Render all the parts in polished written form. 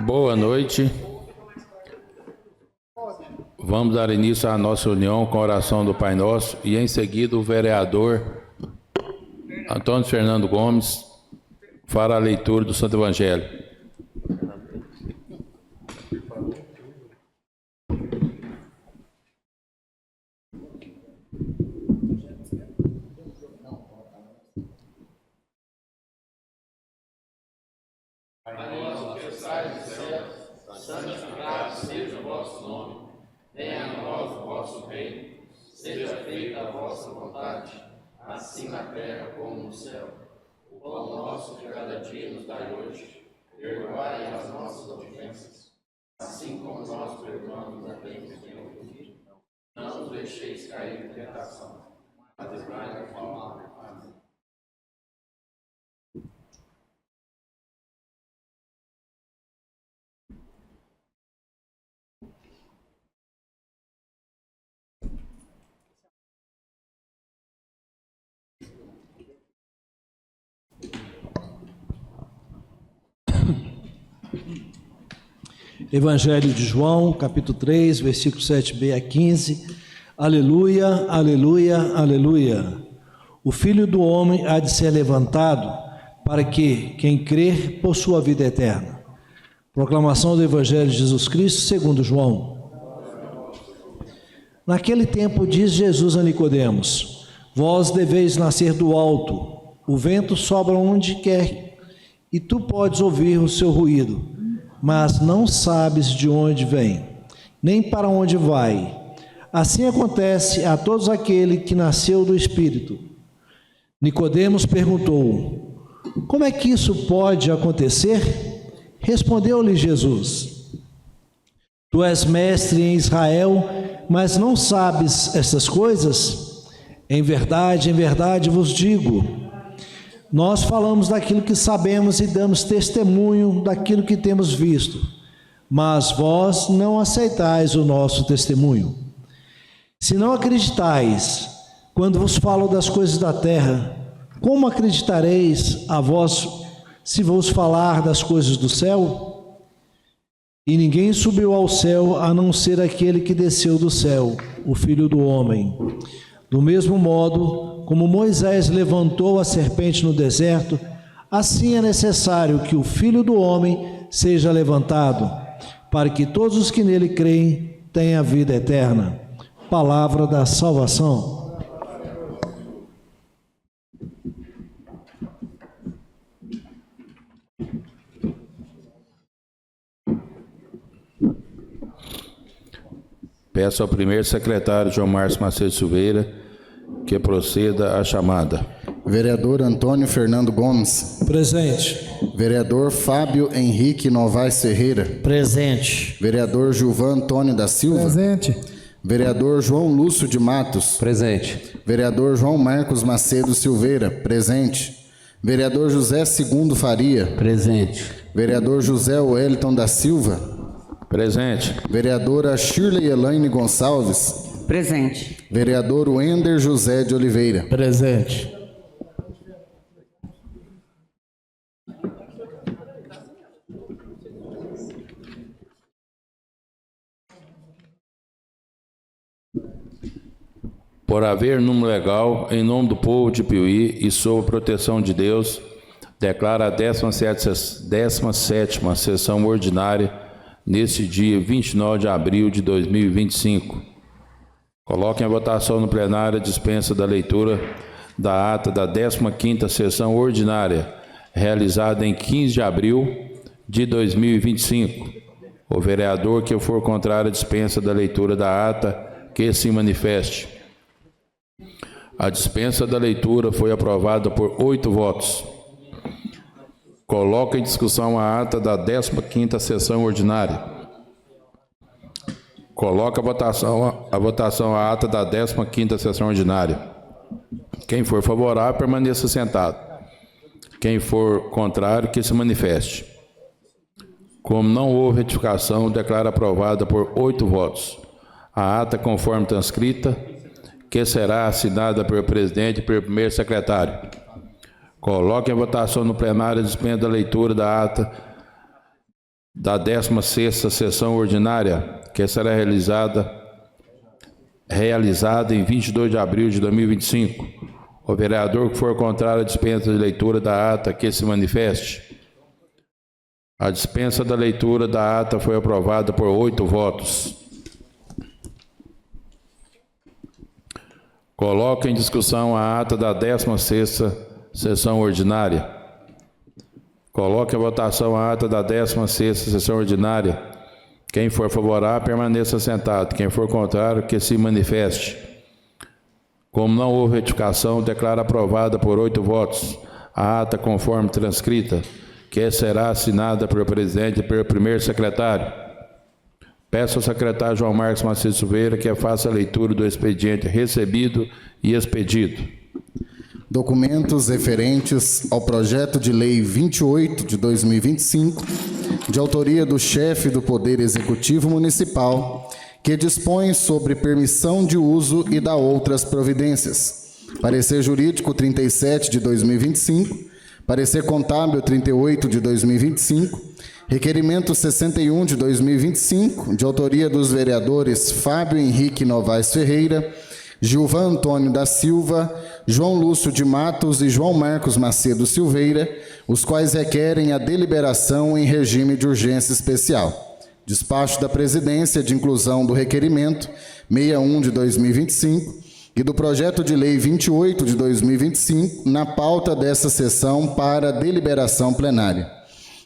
Boa noite. Vamos dar início à nossa reunião com a oração do Pai Nosso e em seguida o vereador Antônio Fernando Gomes fará a leitura do Santo Evangelho. Santificado seja o vosso nome, venha a nós o vosso reino, seja feita a vossa vontade, assim na terra como no céu. O pão nosso de cada dia nos dai hoje, perdoai as nossas ofensas, assim como nós perdoamos a quem nos tem ofendido. Não nos deixeis cair em tentação, mas livrai-nos do mal. Amém. Evangelho de João, capítulo 3, versículo 7b a 15. Aleluia, aleluia, aleluia. O Filho do Homem há de ser levantado, para que quem crer possua a vida eterna. Proclamação do Evangelho de Jesus Cristo segundo João. Naquele tempo diz Jesus a Nicodemos: vós deveis nascer do alto, o vento sopra onde quer, e tu podes ouvir o seu ruído, mas não sabes de onde vem, nem para onde vai. Assim acontece a todos aquele que nasceu do Espírito. Nicodemos perguntou: como é que isso pode acontecer? Respondeu-lhe Jesus: tu és mestre em Israel, mas não sabes estas coisas? Em verdade vos digo, nós falamos daquilo que sabemos e damos testemunho daquilo que temos visto, mas vós não aceitais o nosso testemunho. Se não acreditais quando vos falo das coisas da terra, como acreditareis a vós se vos falar das coisas do céu? E ninguém subiu ao céu a não ser aquele que desceu do céu, o Filho do Homem. Do mesmo modo, como Moisés levantou a serpente no deserto, assim é necessário que o Filho do Homem seja levantado, para que todos os que nele creem tenham a vida eterna. Palavra da salvação. Peço ao primeiro secretário João Márcio Macedo Silveira que proceda à chamada. Vereador Antônio Fernando Gomes. Presente. Vereador Fábio Henrique Novaes Ferreira. Presente. Vereador Gilvan Antônio da Silva. Presente. Vereador João Lúcio de Matos. Presente. Vereador João Marcos Macedo Silveira. Presente. Vereador José Segundo Faria. Presente. Vereador José Wellington da Silva. Presente. Vereadora Shirley Elaine Gonçalves. Presente. Vereador Wender José de Oliveira. Presente. Por haver número legal, em nome do povo de Piuí e sob a proteção de Deus, declara a 17ª sessão ordinária neste dia 29 de abril de 2025. Coloquem a votação no plenário a dispensa da leitura da ata da 15ª sessão ordinária, realizada em 15 de abril de 2025. O vereador que for contrário à dispensa da leitura da ata, que se manifeste. A dispensa da leitura foi aprovada por 8 votos. Coloco em discussão a ata da 15ª sessão ordinária. Coloca a votação a ata da 15ª sessão ordinária. Quem for favorável, permaneça sentado. Quem for contrário, que se manifeste. Como não houve retificação, declaro aprovada por 8 votos. A ata conforme transcrita, que será assinada pelo presidente e pelo primeiro secretário. Coloque em votação no plenário a dispensa da leitura da ata da 16ª sessão ordinária, que será realizada em 22 de abril de 2025. O vereador que for contrário à dispensa de leitura da ata, que se manifeste. A dispensa da leitura da ata foi aprovada por 8 votos. Coloco em discussão a ata da 16ª sessão ordinária. Coloque em votação a ata da 16ª sessão ordinária. Quem for favorável, permaneça sentado. Quem for contrário, que se manifeste. Como não houve retificação, declaro aprovada por 8 votos a ata conforme transcrita, que será assinada pelo presidente e pelo primeiro secretário. Peço ao secretário João Marcos Macedo Silveira que faça a leitura do expediente recebido e expedido. Documentos referentes ao projeto de lei 28 de 2025, de autoria do chefe do Poder Executivo Municipal, que dispõe sobre permissão de uso e dá outras providências. Parecer jurídico 37 de 2025, parecer contábil 38 de 2025, requerimento 61 de 2025, de autoria dos vereadores Fábio Henrique Novaes Ferreira, Gilvan Antônio da Silva, João Lúcio de Matos e João Marcos Macedo Silveira, os quais requerem a deliberação em regime de urgência especial. Despacho da Presidência de inclusão do requerimento 61 de 2025 e do projeto de lei 28 de 2025 na pauta dessa sessão para deliberação plenária.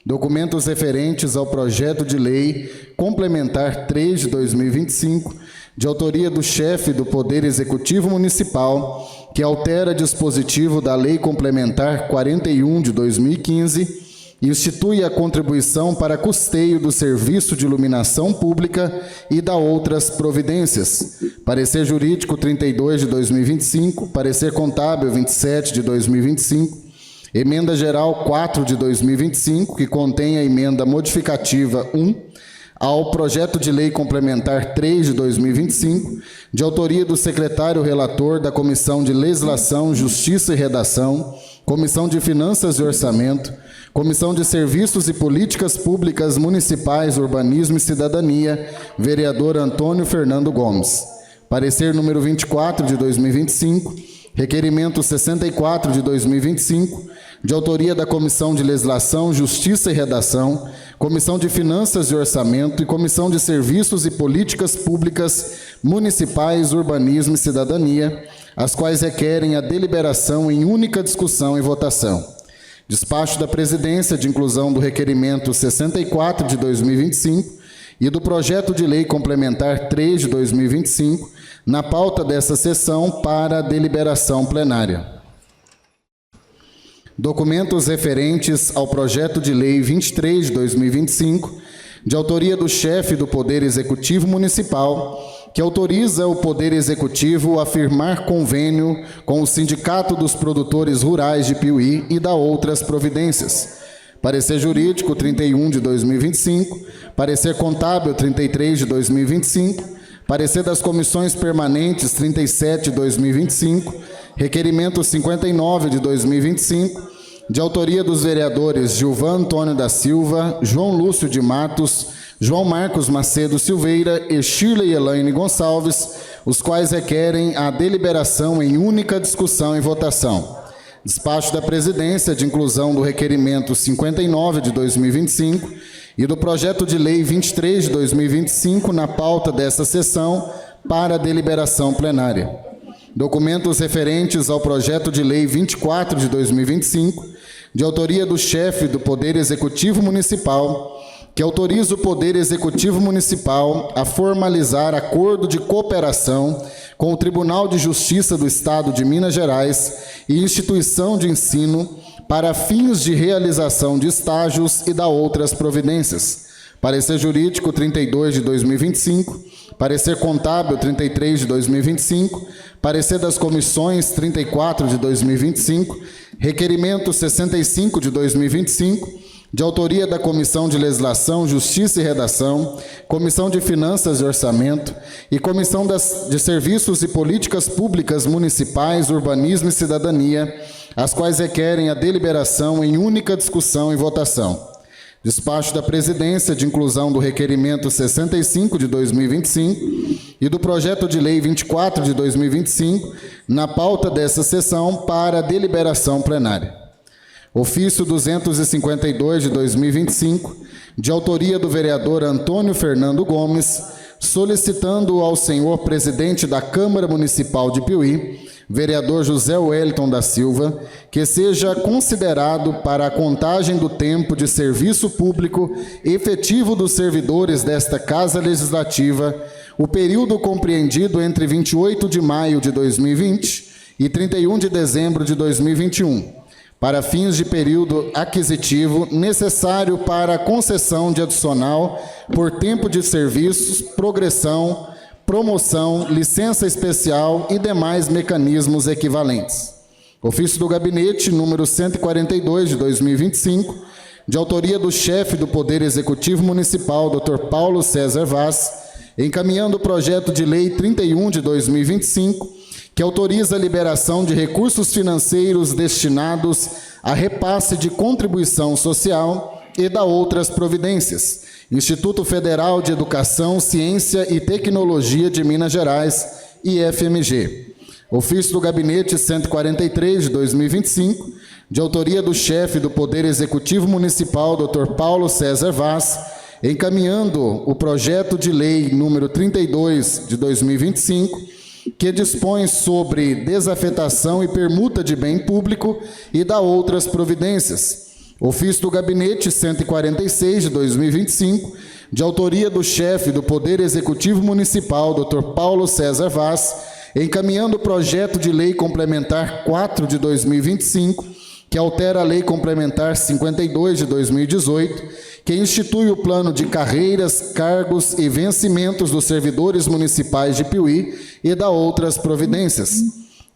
Documentos referentes ao projeto de lei complementar 3 de 2025, de autoria do chefe do Poder Executivo Municipal, que altera dispositivo da Lei Complementar 41 de 2015 e institui a contribuição para custeio do serviço de iluminação pública e dá outras providências. Parecer jurídico 32 de 2025, parecer contábil 27 de 2025, emenda geral 4 de 2025, que contém a emenda modificativa 1, ao projeto de lei complementar 3 de 2025, de autoria do secretário relator da Comissão de Legislação, Justiça e Redação, Comissão de Finanças e Orçamento, Comissão de Serviços e Políticas Públicas Municipais, Urbanismo e Cidadania, vereador Antônio Fernando Gomes. Parecer número 24 de 2025, requerimento 64 de 2025, de autoria da Comissão de Legislação, Justiça e Redação, Comissão de Finanças e Orçamento e Comissão de Serviços e Políticas Públicas Municipais, Urbanismo e Cidadania, as quais requerem a deliberação em única discussão e votação. Despacho da Presidência de inclusão do requerimento 64 de 2025 e do projeto de lei complementar 3 de 2025, na pauta dessa sessão para deliberação plenária. Documentos referentes ao projeto de lei 23 de 2025, de autoria do chefe do Poder Executivo Municipal, que autoriza o Poder Executivo a firmar convênio com o Sindicato dos Produtores Rurais de Piuí e dá outras providências. Parecer jurídico 31 de 2025, parecer contábil 33 de 2025, parecer das comissões permanentes 37 de 2025, requerimento 59 de 2025, de autoria dos vereadores Gilvan Antônio da Silva, João Lúcio de Matos, João Marcos Macedo Silveira e Shirley Elaine Gonçalves, os quais requerem a deliberação em única discussão e votação. Despacho da Presidência de inclusão do requerimento 59 de 2025 e do projeto de lei 23 de 2025 na pauta desta sessão para deliberação plenária. Documentos referentes ao projeto de lei 24 de 2025, de autoria do chefe do Poder Executivo Municipal, que autoriza o Poder Executivo Municipal a formalizar acordo de cooperação com o Tribunal de Justiça do Estado de Minas Gerais e instituição de ensino para fins de realização de estágios e da outras providências. Parecer jurídico 32 de 2025, parecer contábil 33 de 2025, parecer das comissões 34 de 2025, requerimento 65 de 2025, de autoria da Comissão de Legislação, Justiça e Redação, Comissão de Finanças e Orçamento e Comissão de Serviços e Políticas Públicas Municipais, Urbanismo e Cidadania, as quais requerem a deliberação em única discussão e votação. Despacho da Presidência de inclusão do requerimento 65 de 2025 e do projeto de lei 24 de 2025 na pauta dessa sessão para deliberação plenária. Ofício 252 de 2025, de autoria do vereador Antônio Fernando Gomes, solicitando ao senhor presidente da Câmara Municipal de Piuí, vereador José Wellington da Silva, que seja considerado para a contagem do tempo de serviço público efetivo dos servidores desta Casa Legislativa, o período compreendido entre 28 de maio de 2020 e 31 de dezembro de 2021, para fins de período aquisitivo necessário para a concessão de adicional por tempo de serviços, progressão, promoção, licença especial e demais mecanismos equivalentes. Ofício do Gabinete, número 142, de 2025, de autoria do chefe do Poder Executivo Municipal, Dr. Paulo César Vaz, encaminhando o projeto de lei 31 de 2025, que autoriza a liberação de recursos financeiros destinados a repasse de contribuição social e da outras providências. Instituto Federal de Educação, Ciência e Tecnologia de Minas Gerais, IFMG. Ofício do Gabinete 143 de 2025, de autoria do chefe do Poder Executivo Municipal, Dr. Paulo César Vaz, encaminhando o projeto de lei número 32 de 2025, que dispõe sobre desafetação e permuta de bem público e da outras providências. Ofício do Gabinete 146 de 2025, de autoria do chefe do Poder Executivo Municipal, Dr. Paulo César Vaz, encaminhando o projeto de lei complementar 4 de 2025, que altera a Lei Complementar 52 de 2018, que institui o plano de carreiras, cargos e vencimentos dos servidores municipais de Piuí e da outras providências.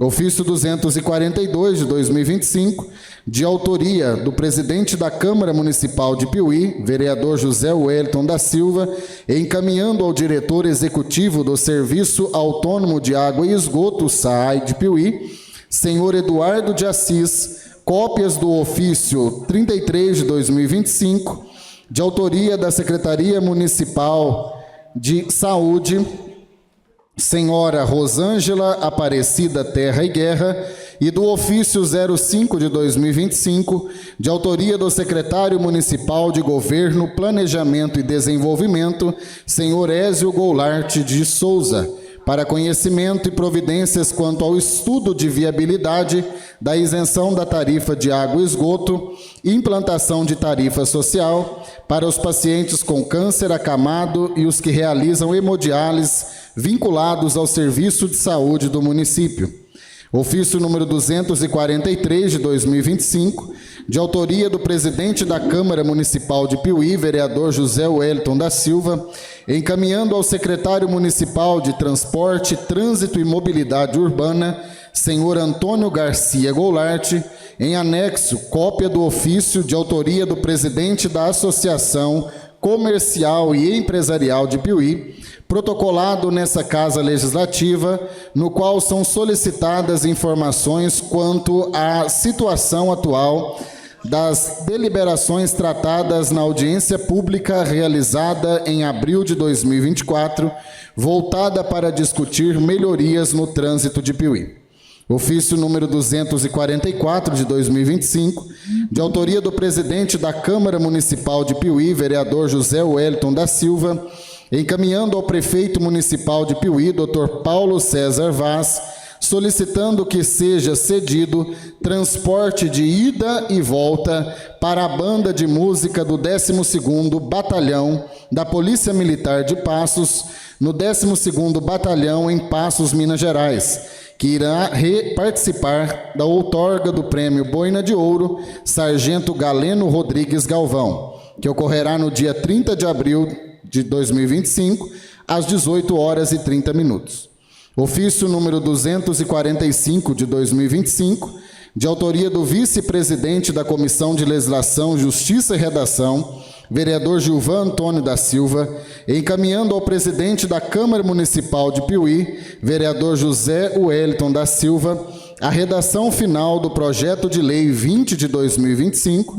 Ofício 242 de 2025, de autoria do presidente da Câmara Municipal de Piuí, vereador José Wellington da Silva, encaminhando ao diretor executivo do Serviço Autônomo de Água e Esgoto, SAAI de Piuí, senhor Eduardo de Assis, cópias do ofício 33 de 2025, de autoria da Secretaria Municipal de Saúde, senhora Rosângela Aparecida Terra e Guerra, e do ofício 05 de 2025, de autoria do secretário municipal de Governo, Planejamento e Desenvolvimento, senhor Ézio Goulart de Souza, para conhecimento e providências quanto ao estudo de viabilidade da isenção da tarifa de água e esgoto, implantação de tarifa social para os pacientes com câncer acamado e os que realizam hemodiálise vinculados ao serviço de saúde do município. Ofício número 243 de 2025, de autoria do presidente da Câmara Municipal de Piuí, vereador José Wellington da Silva, encaminhando ao secretário municipal de Transporte, Trânsito e Mobilidade Urbana, senhor Antônio Garcia Goulart, em anexo, cópia do ofício de autoria do presidente da Associação Comercial e Empresarial de Piuí, protocolado nessa Casa Legislativa, no qual são solicitadas informações quanto à situação atual das deliberações tratadas na audiência pública realizada em abril de 2024, voltada para discutir melhorias no trânsito de Piuí. Ofício número 244 de 2025, de autoria do presidente da Câmara Municipal de Piuí, vereador José Wellington da Silva, encaminhando ao prefeito municipal de Piuí, Dr. Paulo César Vaz, solicitando que seja cedido transporte de ida e volta para a banda de música do 12º Batalhão da Polícia Militar de Passos, no 12º Batalhão em Passos, Minas Gerais, que irá participar da outorga do Prêmio Boina de Ouro Sargento Galeno Rodrigues Galvão, que ocorrerá no dia 30 de abril de 2025, às 18h30. Ofício número 245 de 2025, de autoria do vice-presidente da Comissão de Legislação, Justiça e Redação, vereador Gilvan Antônio da Silva, encaminhando ao presidente da Câmara Municipal de Piuí, vereador José Wellington da Silva, a redação final do projeto de lei 20 de 2025,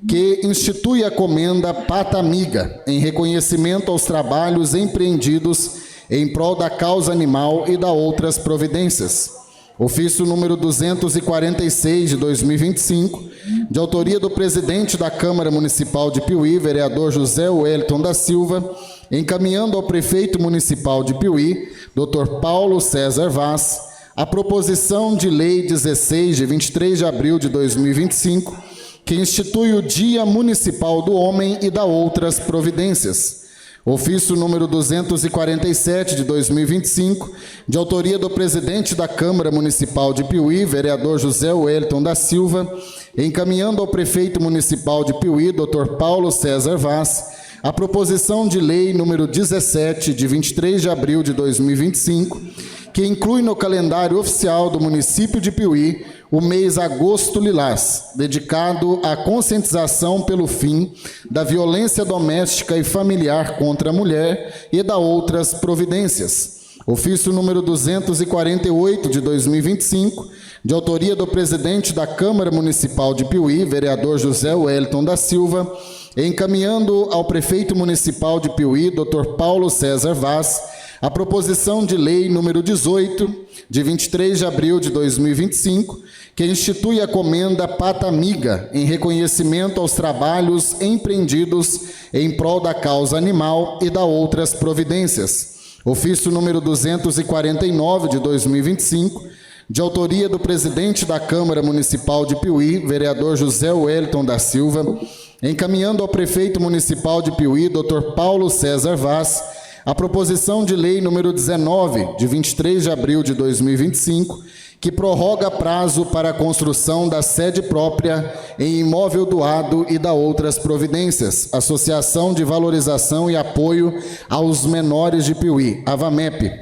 que institui a comenda Pata Amiga, em reconhecimento aos trabalhos empreendidos em prol da causa animal e da outras providências. Ofício número 246 de 2025, de autoria do presidente da Câmara Municipal de Piuí, vereador José Wellington da Silva, encaminhando ao prefeito municipal de Piuí, Dr. Paulo César Vaz, a proposição de lei 16 de 23 de abril de 2025, que institui o Dia Municipal do Homem e da outras providências. Ofício número 247 de 2025, de autoria do presidente da Câmara Municipal de Piuí, vereador José Wellington da Silva, encaminhando ao prefeito municipal de Piuí, Dr. Paulo César Vaz, a proposição de lei número 17 de 23 de abril de 2025, que inclui no calendário oficial do município de Piuí o mês Agosto Lilás, dedicado à conscientização pelo fim da violência doméstica e familiar contra a mulher e da outras providências. Ofício número 248 de 2025, de autoria do presidente da Câmara Municipal de Piuí, vereador José Wellington da Silva, encaminhando ao prefeito municipal de Piuí, Dr. Paulo César Vaz, a proposição de lei número 18, de 23 de abril de 2025, que institui a comenda Pata Amiga em reconhecimento aos trabalhos empreendidos em prol da causa animal e da outras providências. Ofício número 249 de 2025, de autoria do presidente da Câmara Municipal de Piuí, vereador José Wellington da Silva, encaminhando ao prefeito municipal de Piuí, Dr. Paulo César Vaz, a proposição de lei número 19, de 23 de abril de 2025, que prorroga prazo para a construção da sede própria em imóvel doado e da outras providências, Associação de Valorização e Apoio aos Menores de Piuí, AVAMEP.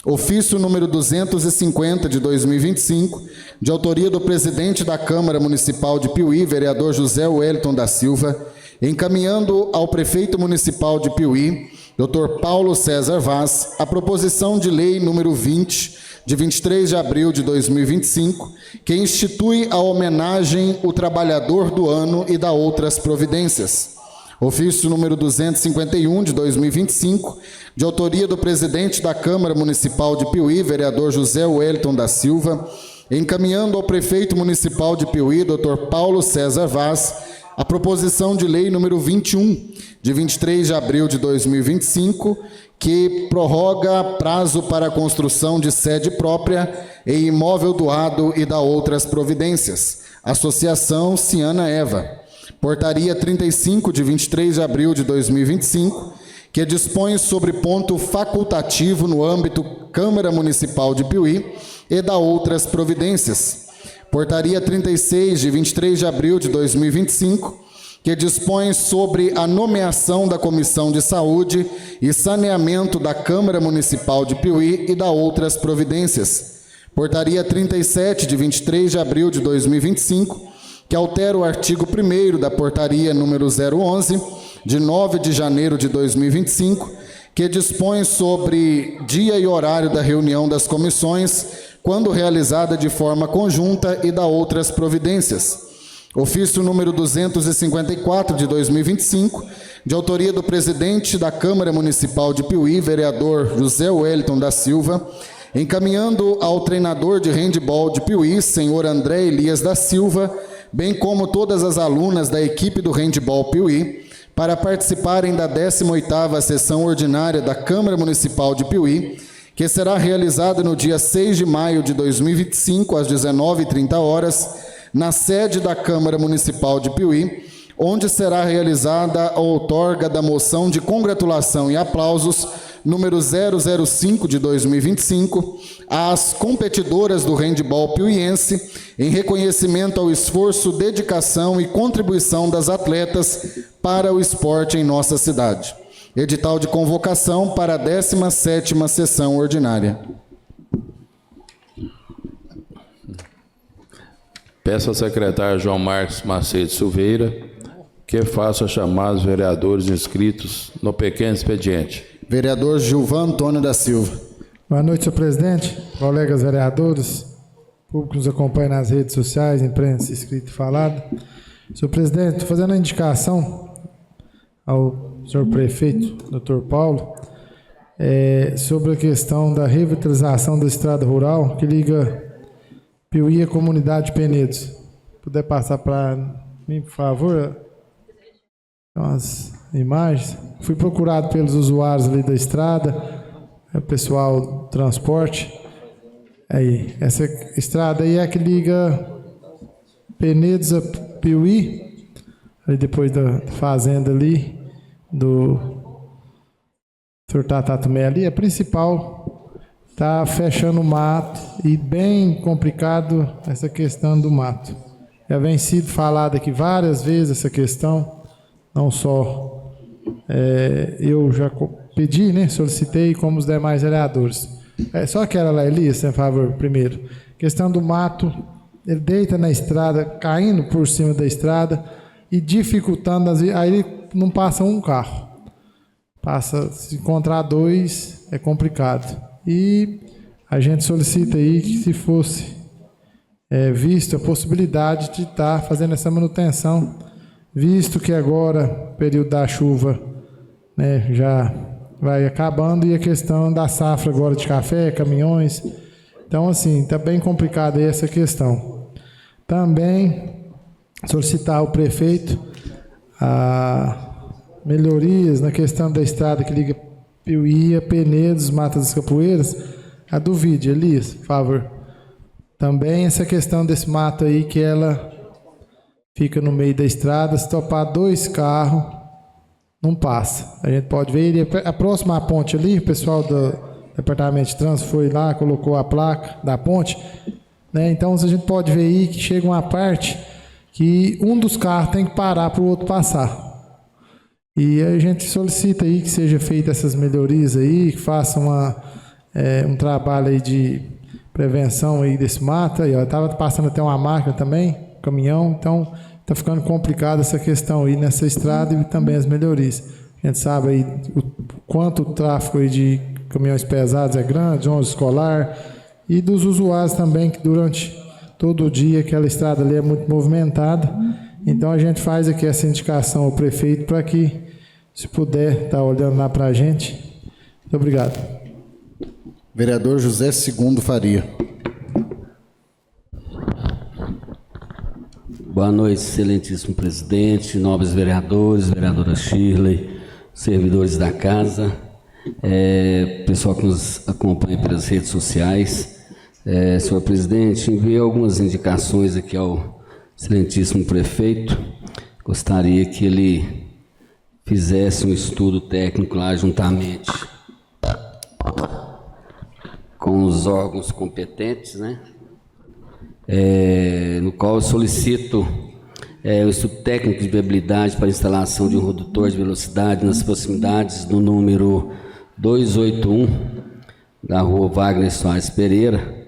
Ofício número 250 de 2025, de autoria do presidente da Câmara Municipal de Piuí, vereador José Wellington da Silva, encaminhando ao prefeito municipal de Piuí, Dr. Paulo César Vaz, a proposição de lei número 20, de 23 de abril de 2025, que institui a homenagem O Trabalhador do Ano e da outras providências. Ofício número 251 de 2025, de autoria do presidente da Câmara Municipal de Piuí, vereador José Wellington da Silva, encaminhando ao prefeito municipal de Piuí, Dr. Paulo César Vaz, a proposição de lei número 21, de 23 de abril de 2025, que prorroga prazo para a construção de sede própria em imóvel doado e da outras providências. Associação Ciana Eva. Portaria 35, de 23 de abril de 2025, que dispõe sobre ponto facultativo no âmbito Câmara Municipal de Piuí e da outras providências. Portaria 36, de 23 de abril de 2025, que dispõe sobre a nomeação da Comissão de Saúde e Saneamento da Câmara Municipal de Piuí e da outras providências. Portaria 37, de 23 de abril de 2025, que altera o artigo 1º da Portaria número 011, de 9 de janeiro de 2025, que dispõe sobre dia e horário da reunião das comissões, quando realizada de forma conjunta, e da outras providências. Ofício número 254 de 2025, de autoria do presidente da Câmara Municipal de Piuí, vereador José Wellington da Silva, encaminhando ao treinador de handebol de Piuí, senhor André Elias da Silva, bem como todas as alunas da equipe do handebol Piuí, para participarem da 18ª sessão ordinária da Câmara Municipal de Piuí, que será realizada no dia 6 de maio de 2025, às 19h30, na sede da Câmara Municipal de Piuí, onde será realizada a outorga da moção de congratulação e aplausos número 005 de 2025 às competidoras do handebol piuiense, em reconhecimento ao esforço, dedicação e contribuição das atletas para o esporte em nossa cidade. Edital de convocação para a 17ª sessão ordinária. Peço ao secretário João Marcos Macedo Silveira que faça chamar os vereadores inscritos no pequeno expediente. Vereador Gilvan Antônio da Silva. Boa noite, senhor presidente, colegas vereadores. público que nos acompanha nas redes sociais, imprensa, escrita e falada. Senhor presidente, estou fazendo a indicação ao senhor prefeito, Dr. Paulo, sobre a questão da revitalização da estrada rural que liga Piuí à comunidade de Penedos. Se puder passar para mim, por favor, as imagens. Fui procurado pelos usuários ali da estrada, o pessoal do transporte. Aí, essa estrada aí é a que liga Penedos a Piuí, ali depois da fazenda ali, do Sr. Tatatumé ali, a principal, está fechando o mato e bem complicado essa questão do mato. Já vem sido falado aqui várias vezes essa questão, não só eu já pedi, né, solicitei, como os demais vereadores. Só aquela lá, Elias, por favor, primeiro. Questão do mato, ele deita na estrada, caindo por cima da estrada e dificultando, aí não passa um carro. Passa, se encontrar dois, é complicado. E a gente solicita aí que se fosse visto a possibilidade de estar fazendo essa manutenção, visto que agora, o período da chuva, né, já vai acabando, e a questão da safra agora de café, caminhões. Então, assim, está bem complicada essa questão. Também solicitar ao prefeito melhorias na questão da estrada que liga Piuí a Penedos, Matas das Capoeiras. A do vídeo, Elias, por favor. Também essa questão desse mato aí, que ela fica no meio da estrada, se topar dois carros, não passa. A gente pode ver, a próxima ponte ali, o pessoal do departamento de trânsito foi lá, colocou a placa da ponte, né? Então a gente pode ver aí que chega uma parte que um dos carros tem que parar para o outro passar. E a gente solicita aí que seja feita essas melhorias aí, que faça um trabalho aí de prevenção aí desse mato. Aí, ó, estava passando até uma máquina também, caminhão, então está ficando complicada essa questão aí nessa estrada e também as melhorias. A gente sabe aí o quanto o tráfego aí de caminhões pesados é grande, ônibus escolar, e dos usuários também, que durante todo o dia aquela estrada ali é muito movimentada. Então a gente faz aqui essa indicação ao prefeito para que, se puder, estar olhando lá para a gente. Muito obrigado. Vereador José Segundo Faria. Boa noite, excelentíssimo presidente, nobres vereadores, vereadora Shirley, servidores da casa, pessoal que nos acompanha pelas redes sociais. Senhor presidente, enviei algumas indicações aqui ao excelentíssimo prefeito. Gostaria que ele fizesse um estudo técnico lá juntamente com os órgãos competentes, né? No qual eu solicito o estudo técnico de viabilidade para a instalação de um redutor de velocidade nas proximidades do número 281 da rua Wagner Soares Pereira,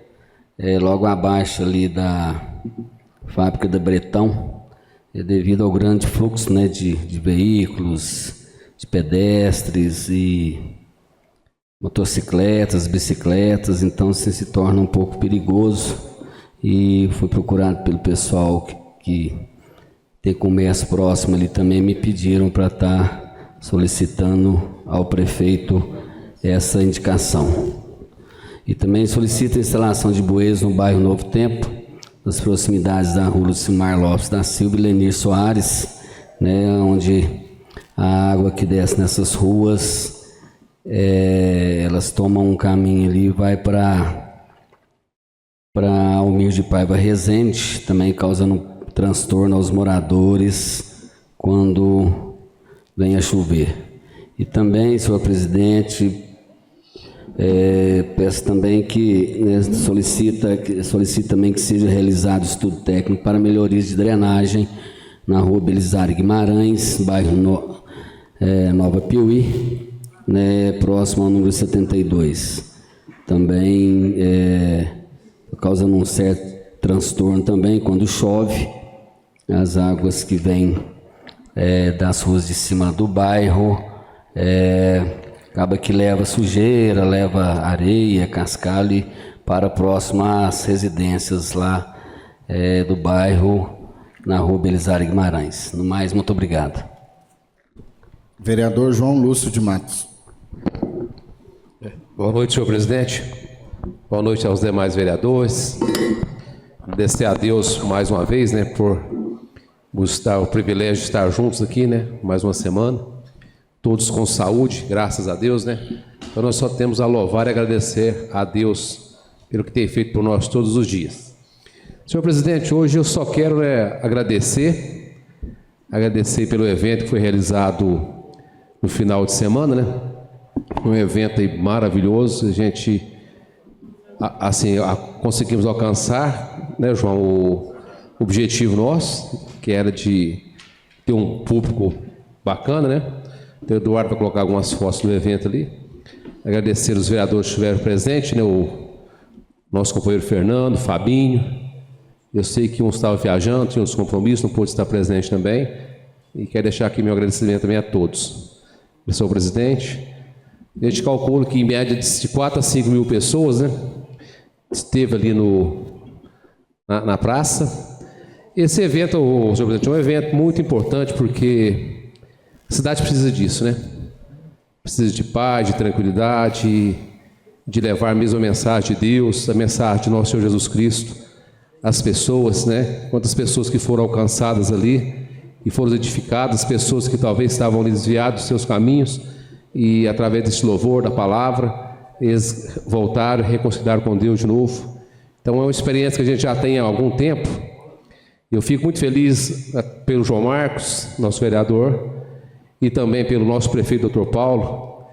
logo abaixo ali da fábrica da Bretão, devido ao grande fluxo, né, de veículos, de pedestres e motocicletas, bicicletas, então se torna um pouco perigoso. E fui procurado pelo pessoal que tem comércio próximo ali também, me pediram para estar solicitando ao prefeito essa indicação. E também solicito a instalação de bueiros no bairro Novo Tempo, nas proximidades da rua Lucimar Lopes da Silva e Lenir Soares, né, onde a água que desce nessas ruas, elas tomam um caminho ali e vai para Almir de Paiva Resende, também causando um transtorno aos moradores quando vem a chover. E também, senhor presidente, peço também que solicita também que seja realizado estudo técnico para melhorias de drenagem na rua Belisário Guimarães, bairro Nova Piuí, né, próximo ao número 72. Também causando um certo transtorno também quando chove, as águas que vêm das ruas de cima do bairro, acaba que leva sujeira, leva areia, cascalho, e para próximo às residências lá do bairro, na rua Belisário Guimarães. No mais, muito obrigado. Vereador João Lúcio de Matos. Boa noite, senhor presidente. Boa noite aos demais vereadores. Agradecer a Deus mais uma vez, né, por buscar o privilégio de estar juntos aqui, né, mais uma semana. Todos com saúde, graças a Deus, né. Então nós só temos a louvar e agradecer a Deus pelo que tem feito por nós todos os dias. Senhor presidente, hoje eu só quero agradecer pelo evento que foi realizado no final de semana, né. Um evento aí maravilhoso, a gente conseguimos alcançar, né, João, o objetivo nosso, que era de ter um público bacana, né? O Eduardo vai colocar algumas fotos do evento ali. Agradecer os vereadores que estiveram presentes, né? O nosso companheiro Fernando, Fabinho. Eu sei que uns estavam viajando, tinham uns compromissos, não pôde estar presente também. E quero deixar aqui meu agradecimento também a todos. Senhor presidente, a gente calcula que em média de 4 a 5 mil pessoas, né, esteve ali na praça. Esse evento, senhor presidente, é um evento muito importante porque a cidade precisa disso, né? Precisa de paz, de tranquilidade, de levar a mesma mensagem de Deus, a mensagem de nosso Senhor Jesus Cristo às pessoas, né? Quantas pessoas que foram alcançadas ali e foram edificadas, pessoas que talvez estavam desviadas dos seus caminhos e através desse louvor, da palavra, eles voltaram e reconciliaram com Deus de novo. Então é uma experiência que a gente já tem há algum tempo. Eu fico muito feliz pelo João Marcos, nosso vereador, e também pelo nosso prefeito, Dr. Paulo,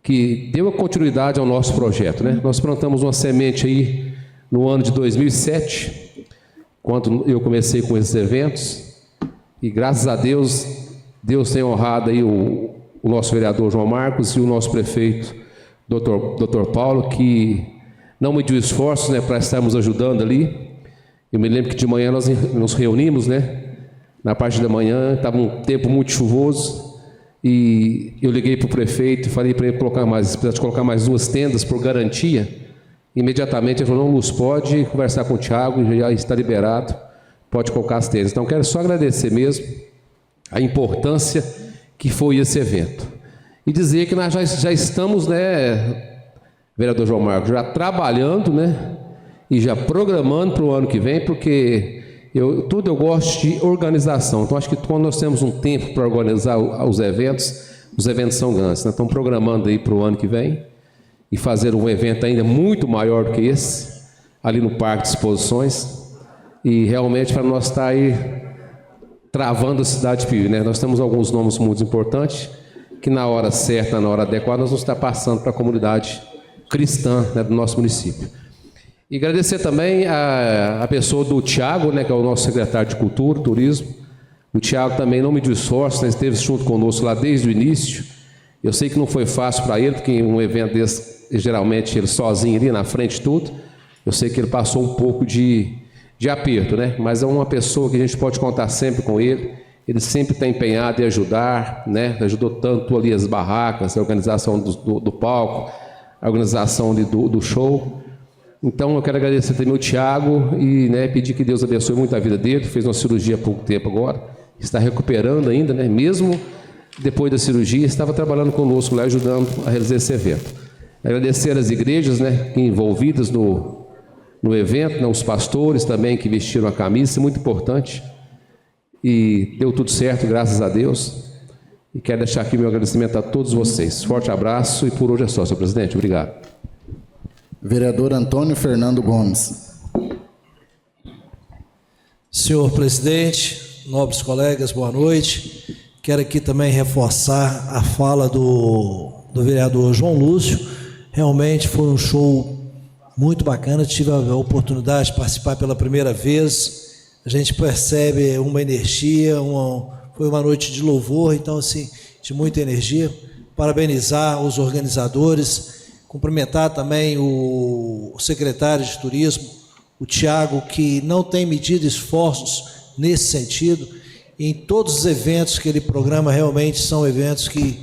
que deu a continuidade ao nosso projeto, né? Nós plantamos uma semente aí no ano de 2007, quando eu comecei com esses eventos, e graças a Deus, Deus tem honrado aí o nosso vereador João Marcos e o nosso prefeito, Dr. Paulo, que não mediu esforços, né, para estarmos ajudando ali. Eu me lembro que de manhã nós nos reunimos, né, na parte da manhã, estava um tempo muito chuvoso, e eu liguei para o prefeito e falei para ele colocar mais 2 tendas por garantia. Imediatamente ele falou: não, Luz, pode conversar com o Thiago, já está liberado, pode colocar as tendas. Então quero só agradecer mesmo a importância que foi esse evento. E dizer que nós já estamos, né, vereador João Marcos, já trabalhando, né, e já programando para o ano que vem, porque eu gosto de organização. Então acho que quando nós temos um tempo para organizar os eventos são grandes. Nós estamos programando aí para o ano que vem e fazer um evento ainda muito maior do que esse, ali no Parque de Exposições, e realmente para nós estar aí travando a cidade de Piuí, né? Nós temos alguns nomes muito importantes que na hora certa, na hora adequada, nós vamos estar passando para a comunidade cristã, né, do nosso município. E agradecer também a pessoa do Thiago, né, que é o nosso secretário de Cultura, Turismo. O Thiago também não mediu esforço, né, esteve junto conosco lá desde o início. Eu sei que não foi fácil para ele, porque um evento desse, geralmente ele sozinho ali na frente de tudo. Eu sei que ele passou um pouco de aperto, né? Mas é uma pessoa que a gente pode contar sempre com ele. Ele sempre está empenhado em ajudar, né? Ajudou tanto ali as barracas, a organização do palco, a organização ali do show. Então eu quero agradecer também ao Thiago e, né, pedir que Deus abençoe muito a vida dele. Fez uma cirurgia há pouco tempo agora, está recuperando ainda, né? Mesmo depois da cirurgia, estava trabalhando conosco lá, ajudando a realizar esse evento. Agradecer às igrejas, né, envolvidas no evento, né, os pastores também que vestiram a camisa, isso é muito importante. E deu tudo certo, graças a Deus. E quero deixar aqui meu agradecimento a todos vocês. Forte abraço e por hoje é só, senhor presidente. Obrigado. Vereador Antônio Fernando Gomes. Senhor presidente, nobres colegas, boa noite. Quero aqui também reforçar a fala do vereador João Lúcio. Realmente foi um show muito bacana, tive a oportunidade de participar pela primeira vez. A gente percebe uma energia, foi uma noite de louvor, então assim, de muita energia. Parabenizar os organizadores, cumprimentar também o secretário de Turismo, o Thiago, que não tem medido esforços nesse sentido. Em todos os eventos que ele programa, realmente são eventos que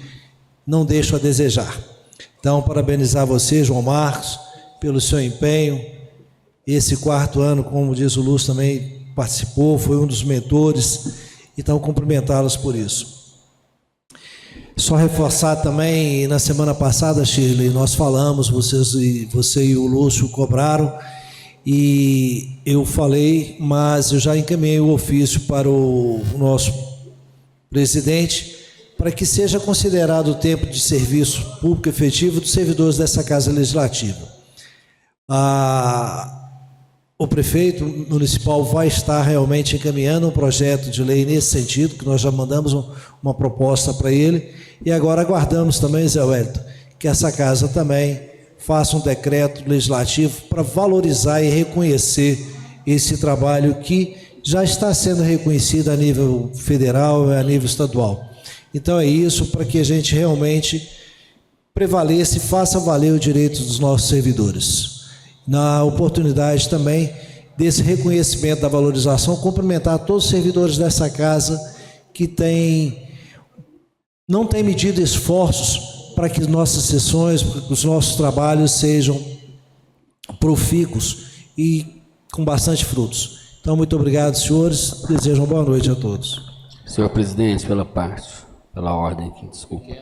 não deixam a desejar. Então, parabenizar você, João Marcos, pelo seu empenho, esse 4º ano, como diz o Lúcio, também participou, foi um dos mentores, então cumprimentá-los por isso. Só reforçar também, na semana passada, Shirley, nós falamos, você e o Lúcio cobraram, e eu falei, mas eu já encaminhei o ofício para o nosso presidente, para que seja considerado o tempo de serviço público efetivo dos servidores dessa Casa Legislativa. O prefeito municipal vai estar realmente encaminhando um projeto de lei nesse sentido, que nós já mandamos uma proposta para ele, e agora aguardamos também, Zé Wellington, que essa casa também faça um decreto legislativo para valorizar e reconhecer esse trabalho que já está sendo reconhecido a nível federal e a nível estadual. Então é isso, para que a gente realmente prevaleça e faça valer o direito dos nossos servidores. Na oportunidade também desse reconhecimento da valorização, cumprimentar todos os servidores dessa casa que não têm medido esforços para que nossas sessões, para que os nossos trabalhos sejam profícuos e com bastante frutos. Então, muito obrigado, senhores. Desejo uma boa noite a todos. Senhor presidente, pela ordem aqui, desculpa.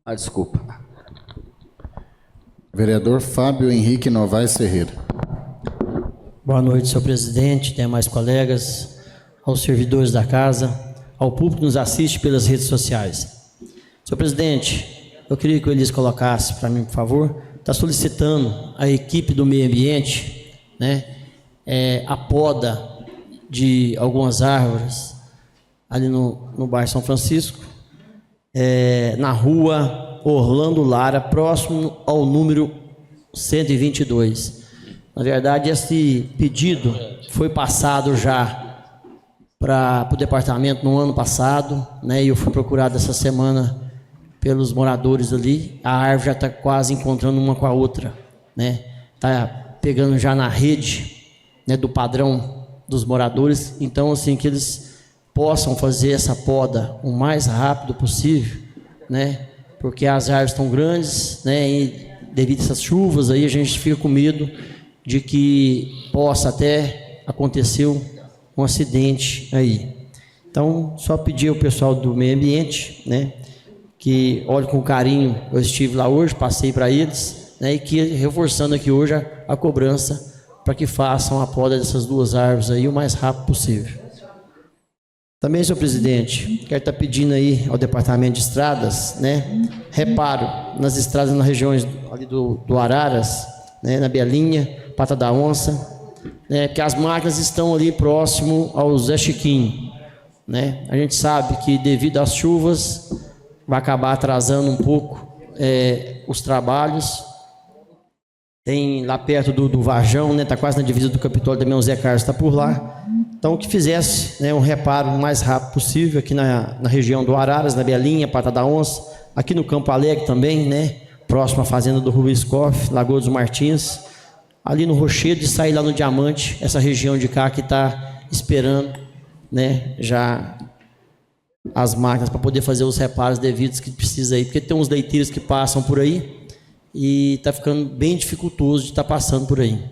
Desculpa. Vereador Fábio Henrique Novaes Ferreira. Boa noite, senhor presidente, demais colegas, aos servidores da casa, ao público que nos assiste pelas redes sociais. Senhor presidente, eu queria que o Elis colocasse para mim, por favor, está solicitando a equipe do meio ambiente, né, a poda de algumas árvores ali no bairro São Francisco, na rua Orlando Lara, próximo ao número 122. Na verdade, esse pedido foi passado já para o departamento no ano passado, né? E eu fui procurado essa semana pelos moradores ali. A árvore já está quase encontrando uma com a outra, né? Está pegando já na rede, né, do padrão dos moradores. Então, assim, que eles possam fazer essa poda o mais rápido possível, né? Porque as árvores estão grandes, né? E devido a essas chuvas aí, a gente fica com medo de que possa até acontecer um acidente aí. Então, só pedir ao pessoal do meio ambiente, né, que olhe com carinho. Eu estive lá hoje, passei para eles, né, e que reforçando aqui hoje a cobrança para que façam a poda dessas duas árvores aí o mais rápido possível. Também, senhor presidente, quero estar pedindo aí ao departamento de estradas, né, reparo nas estradas nas regiões ali do Araras, né, na Belinha, Pata da Onça, né, que as máquinas estão ali próximo ao Zé Chiquinho, né? A gente sabe que devido às chuvas vai acabar atrasando um pouco os trabalhos. Tem lá perto do Varjão, né, tá quase na divisa do Capitólio também, o Zé Carlos está por lá. Então, que fizesse, né, um reparo o mais rápido possível aqui na região do Araras, na Belinha, Pata da Onça, aqui no Campo Alegre também, né, próximo à fazenda do Rubens Scoff, Lagoa dos Martins, ali no Rochedo e sair lá no Diamante, essa região de cá que está esperando, né, já as máquinas para poder fazer os reparos devidos que precisa aí, porque tem uns leiteiros que passam por aí e está ficando bem dificultoso de estar passando por aí.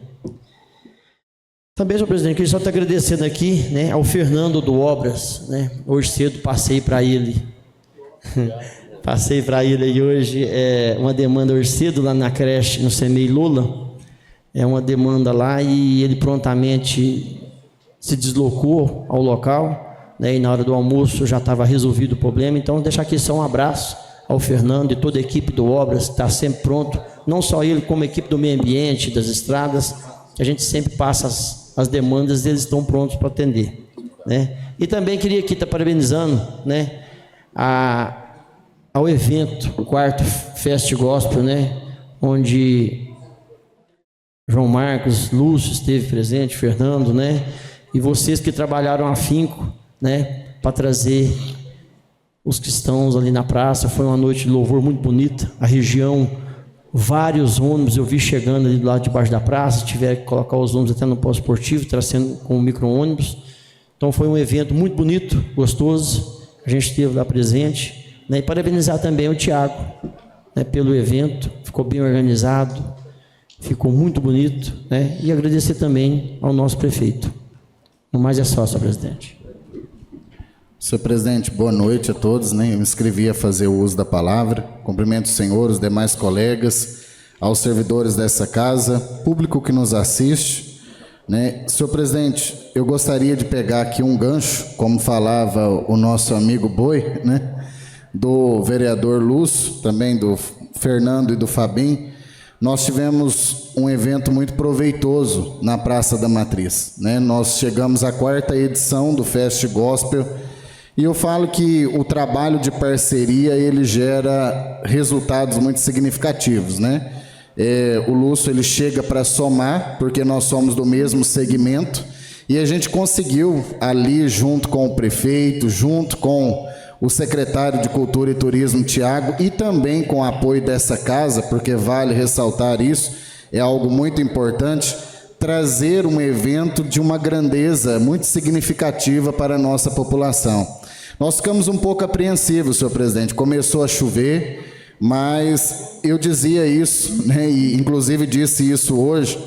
Também, senhor presidente, queria só estar agradecendo aqui, né, ao Fernando do Obras, né, hoje cedo passei para ele, passei para ele aí hoje, uma demanda hoje cedo lá na creche, no CEMEI Lula, uma demanda lá e ele prontamente se deslocou ao local, né, e na hora do almoço já estava resolvido o problema. Então, deixar aqui só um abraço ao Fernando e toda a equipe do Obras, que está sempre pronto, não só ele, como a equipe do meio ambiente, das estradas, que a gente sempre passa as demandas e eles estão prontos para atender, né? E também queria aqui estar parabenizando, né, ao evento, o 4º Fest Gospel, né, onde João Marcos, Lúcio esteve presente, Fernando, né, e vocês que trabalharam afinco, né, para trazer os cristãos ali na praça. Foi uma noite de louvor muito bonita, a região, vários ônibus eu vi chegando ali do lado de baixo da praça, tiveram que colocar os ônibus até no pós-esportivo, trazendo com o micro-ônibus. Então foi um evento muito bonito, gostoso, a gente esteve lá presente, né, e parabenizar também o Tiago, né, pelo evento, ficou bem organizado, ficou muito bonito, né? E agradecer também ao nosso prefeito. No mais é só, senhor presidente. Senhor presidente, boa noite a todos, né? Eu me inscrevi a fazer o uso da palavra. Cumprimento o senhor, os demais colegas, aos servidores dessa casa, público que nos assiste, né? Senhor presidente, eu gostaria de pegar aqui um gancho, como falava o nosso amigo Boi, né? Do vereador Lúcio, também do Fernando e do Fabinho. Nós tivemos um evento muito proveitoso na Praça da Matriz, né? Nós chegamos à 4ª edição do Fest Gospel e eu falo que o trabalho de parceria ele gera resultados muito significativos, né? O Lúcio ele chega para somar, porque nós somos do mesmo segmento e a gente conseguiu ali junto com o prefeito, junto com o secretário de Cultura e Turismo, Tiago, e também com o apoio dessa casa, porque vale ressaltar isso, é algo muito importante, trazer um evento de uma grandeza muito significativa para a nossa população. Nós ficamos um pouco apreensivos, senhor presidente, começou a chover, mas eu dizia isso, né, e inclusive disse isso hoje,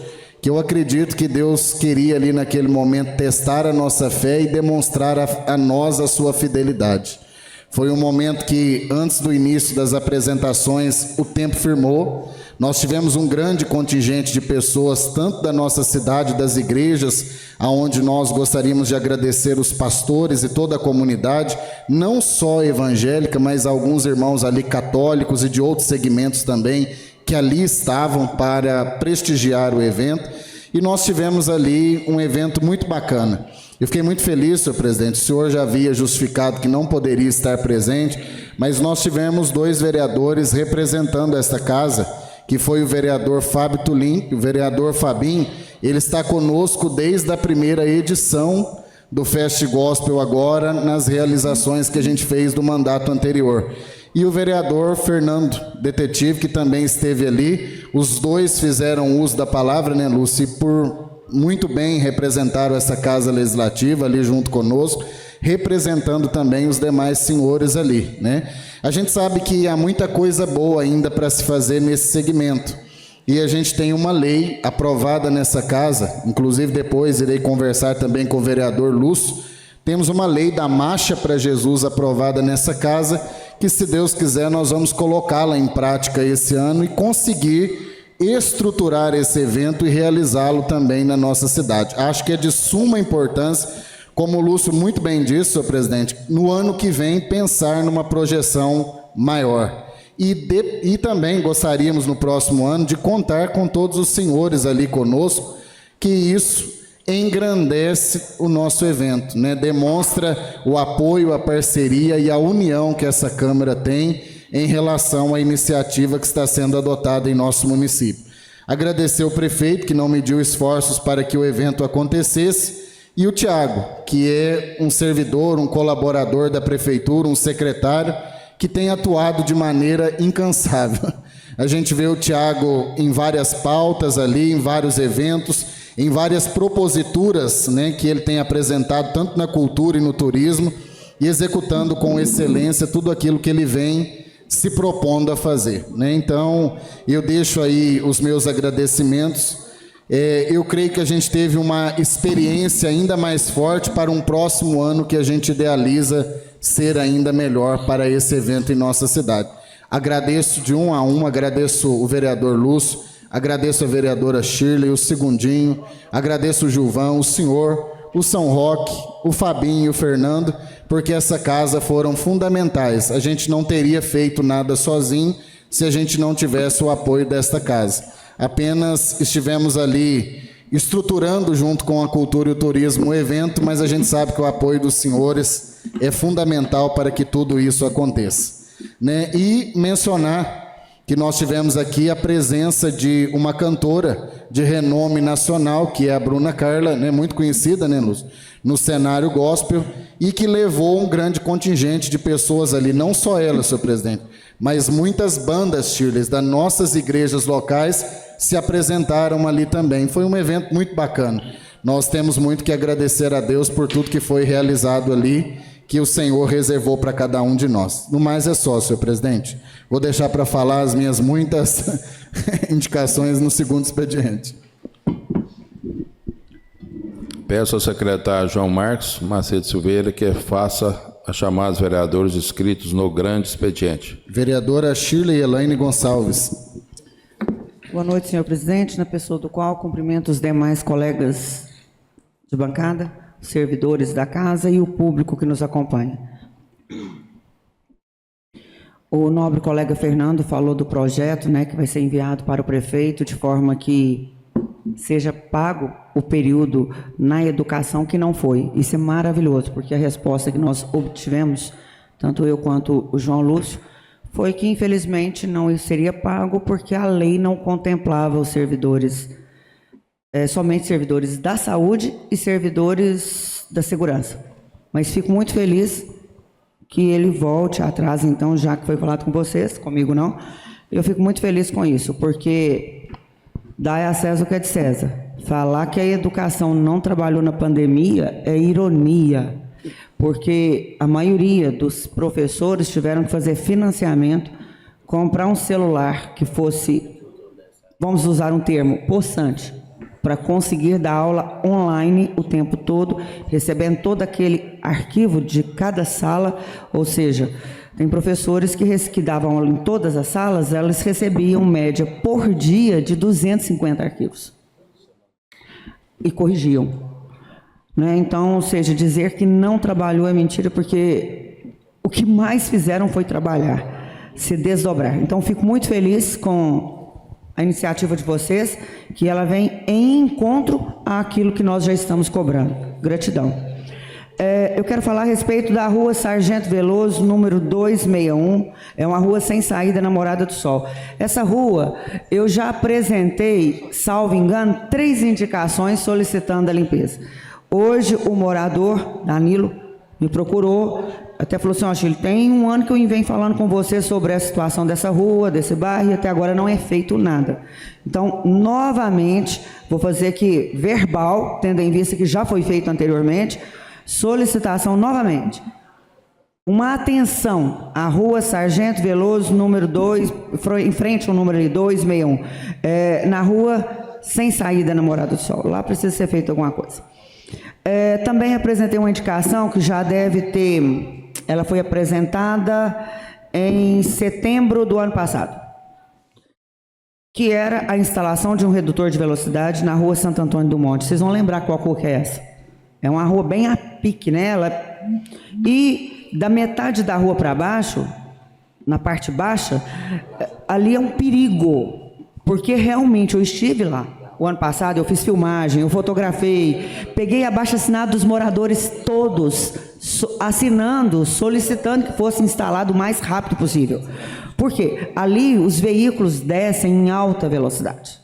que eu acredito que Deus queria ali naquele momento testar a nossa fé e demonstrar a nós a sua fidelidade. Foi um momento que, antes do início das apresentações, o tempo firmou. Nós tivemos um grande contingente de pessoas, tanto da nossa cidade, das igrejas, aonde nós gostaríamos de agradecer os pastores e toda a comunidade, não só evangélica, mas alguns irmãos ali católicos e de outros segmentos também, que ali estavam para prestigiar o evento. E nós tivemos ali um evento muito bacana. Eu fiquei muito feliz, senhor presidente, o senhor já havia justificado que não poderia estar presente, mas nós tivemos 2 vereadores representando esta casa, que foi o vereador Fábio Tulim e o vereador Fabinho. Ele está conosco desde a primeira edição do Fest Gospel agora, nas realizações que a gente fez do mandato anterior. E o vereador Fernando Detetive, que também esteve ali, os 2 fizeram uso da palavra, né, Lúcio, e por muito bem representaram essa casa legislativa ali junto conosco, representando também os demais senhores ali, né? A gente sabe que há muita coisa boa ainda para se fazer nesse segmento. E a gente tem uma lei aprovada nessa casa, inclusive depois irei conversar também com o vereador Lúcio. Temos uma lei da Marcha para Jesus aprovada nessa casa, que se Deus quiser nós vamos colocá-la em prática esse ano e conseguir estruturar esse evento e realizá-lo também na nossa cidade. Acho que é de suma importância, como o Lúcio muito bem disse, senhor presidente, no ano que vem pensar numa projeção maior. E também gostaríamos no próximo ano de contar com todos os senhores ali conosco, que isso engrandece o nosso evento, né? Demonstra o apoio, a parceria e a união que essa Câmara tem em relação à iniciativa que está sendo adotada em nosso município. Agradecer ao prefeito, que não mediu esforços para que o evento acontecesse, e o Tiago, que é um servidor, um colaborador da prefeitura, um secretário, que tem atuado de maneira incansável. A gente vê o Tiago em várias pautas ali, em vários eventos, em várias proposituras, né, que ele tem apresentado, tanto na cultura e no turismo, e executando com excelência tudo aquilo que ele vem se propondo a fazer, né? Então, eu deixo aí os meus agradecimentos. Eu creio que a gente teve uma experiência ainda mais forte para um próximo ano que a gente idealiza ser ainda melhor para esse evento em nossa cidade. Agradeço de um a um, agradeço o vereador Lúcio, agradeço a vereadora Shirley, o Segundinho, agradeço o Gilvão, o senhor, o São Roque, o Fabinho e o Fernando, porque essa casa foram fundamentais. A gente não teria feito nada sozinho se a gente não tivesse o apoio desta casa. Apenas estivemos ali estruturando junto com a cultura e o turismo o evento, mas a gente sabe que o apoio dos senhores é fundamental para que tudo isso aconteça, né? E mencionar que nós tivemos aqui a presença de uma cantora de renome nacional, que é a Bruna Carla, né, muito conhecida, né, Lúcio, no cenário gospel, e que levou um grande contingente de pessoas ali, não só ela, senhor presidente, mas muitas bandas, Shirley, das nossas igrejas locais se apresentaram ali também. Foi um evento muito bacana. Nós temos muito que agradecer a Deus por tudo que foi realizado ali, que o Senhor reservou para cada um de nós. No mais é só, senhor presidente. Vou deixar para falar as minhas muitas indicações no segundo expediente. Peço ao secretário João Marcos Macedo Silveira que faça a chamada dos vereadores inscritos no grande expediente. Vereadora Shirley Elaine Gonçalves. Boa noite, senhor presidente, na pessoa do qual cumprimento os demais colegas de bancada, servidores da casa e o público que nos acompanha. O nobre colega Fernando falou do projeto, né, que vai ser enviado para o prefeito de forma que seja pago o período na educação que não foi. Isso é maravilhoso, porque a resposta que nós obtivemos, tanto eu quanto o João Lúcio, foi que infelizmente não seria pago porque a lei não contemplava os servidores, somente servidores da saúde e servidores da segurança. Mas fico muito feliz que ele volte atrás, então, já que foi falado com vocês, comigo não, eu fico muito feliz com isso, porque dá a César o que é de César. Falar que a educação não trabalhou na pandemia é ironia, porque a maioria dos professores tiveram que fazer financiamento, comprar um celular que fosse, vamos usar um termo, possante, para conseguir dar aula online o tempo todo, recebendo todo aquele arquivo de cada sala, ou seja, tem professores que davam aula em todas as salas, elas recebiam média por dia de 250 arquivos. E corrigiam. Né? Então, ou seja, dizer que não trabalhou é mentira, porque o que mais fizeram foi trabalhar, se desdobrar. Então, fico muito feliz com a iniciativa de vocês, que ela vem em encontro àquilo que nós já estamos cobrando. Gratidão. Eu quero falar a respeito da rua Sargento Veloso, número 261, é uma rua sem saída na Morada do Sol. Essa rua, eu já apresentei, salvo engano, 3 indicações solicitando a limpeza. Hoje, o morador, Danilo, me procurou, até falou assim, Achille, tem um ano que eu venho falando com você sobre a situação dessa rua, desse bairro, e até agora não é feito nada. Então, novamente, vou fazer aqui verbal, tendo em vista que já foi feito anteriormente, solicitação novamente. Uma atenção à rua Sargento Veloso, número 2, em frente ao número 261, na rua sem saída na Morada do Sol. Lá precisa ser feita alguma coisa. Também apresentei uma indicação que já deve ter, ela foi apresentada em setembro do ano passado, que era a instalação de um redutor de velocidade na rua Santo Antônio do Monte. Vocês vão lembrar qual cor que é essa? É uma rua bem a pique, né? E da metade da rua para baixo, na parte baixa, ali é um perigo, porque realmente eu estive lá. O ano passado eu fiz filmagem, eu fotografei, peguei abaixo-assinado dos moradores todos, assinando, solicitando que fosse instalado o mais rápido possível. Por quê? Ali os veículos descem em alta velocidade.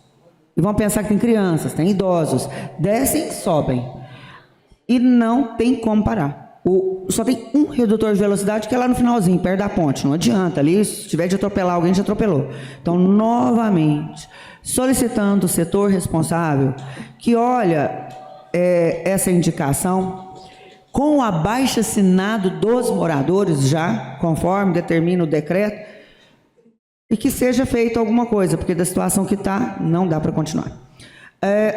E vão pensar que tem crianças, tem idosos, descem e sobem. E não tem como parar. Só tem um redutor de velocidade que é lá no finalzinho, perto da ponte. Não adianta, ali se tiver de atropelar alguém, já atropelou. Então, novamente, solicitando o setor responsável que olha essa indicação com o abaixo-assinado dos moradores já, conforme determina o decreto, e que seja feita alguma coisa, porque da situação que está, não dá para continuar.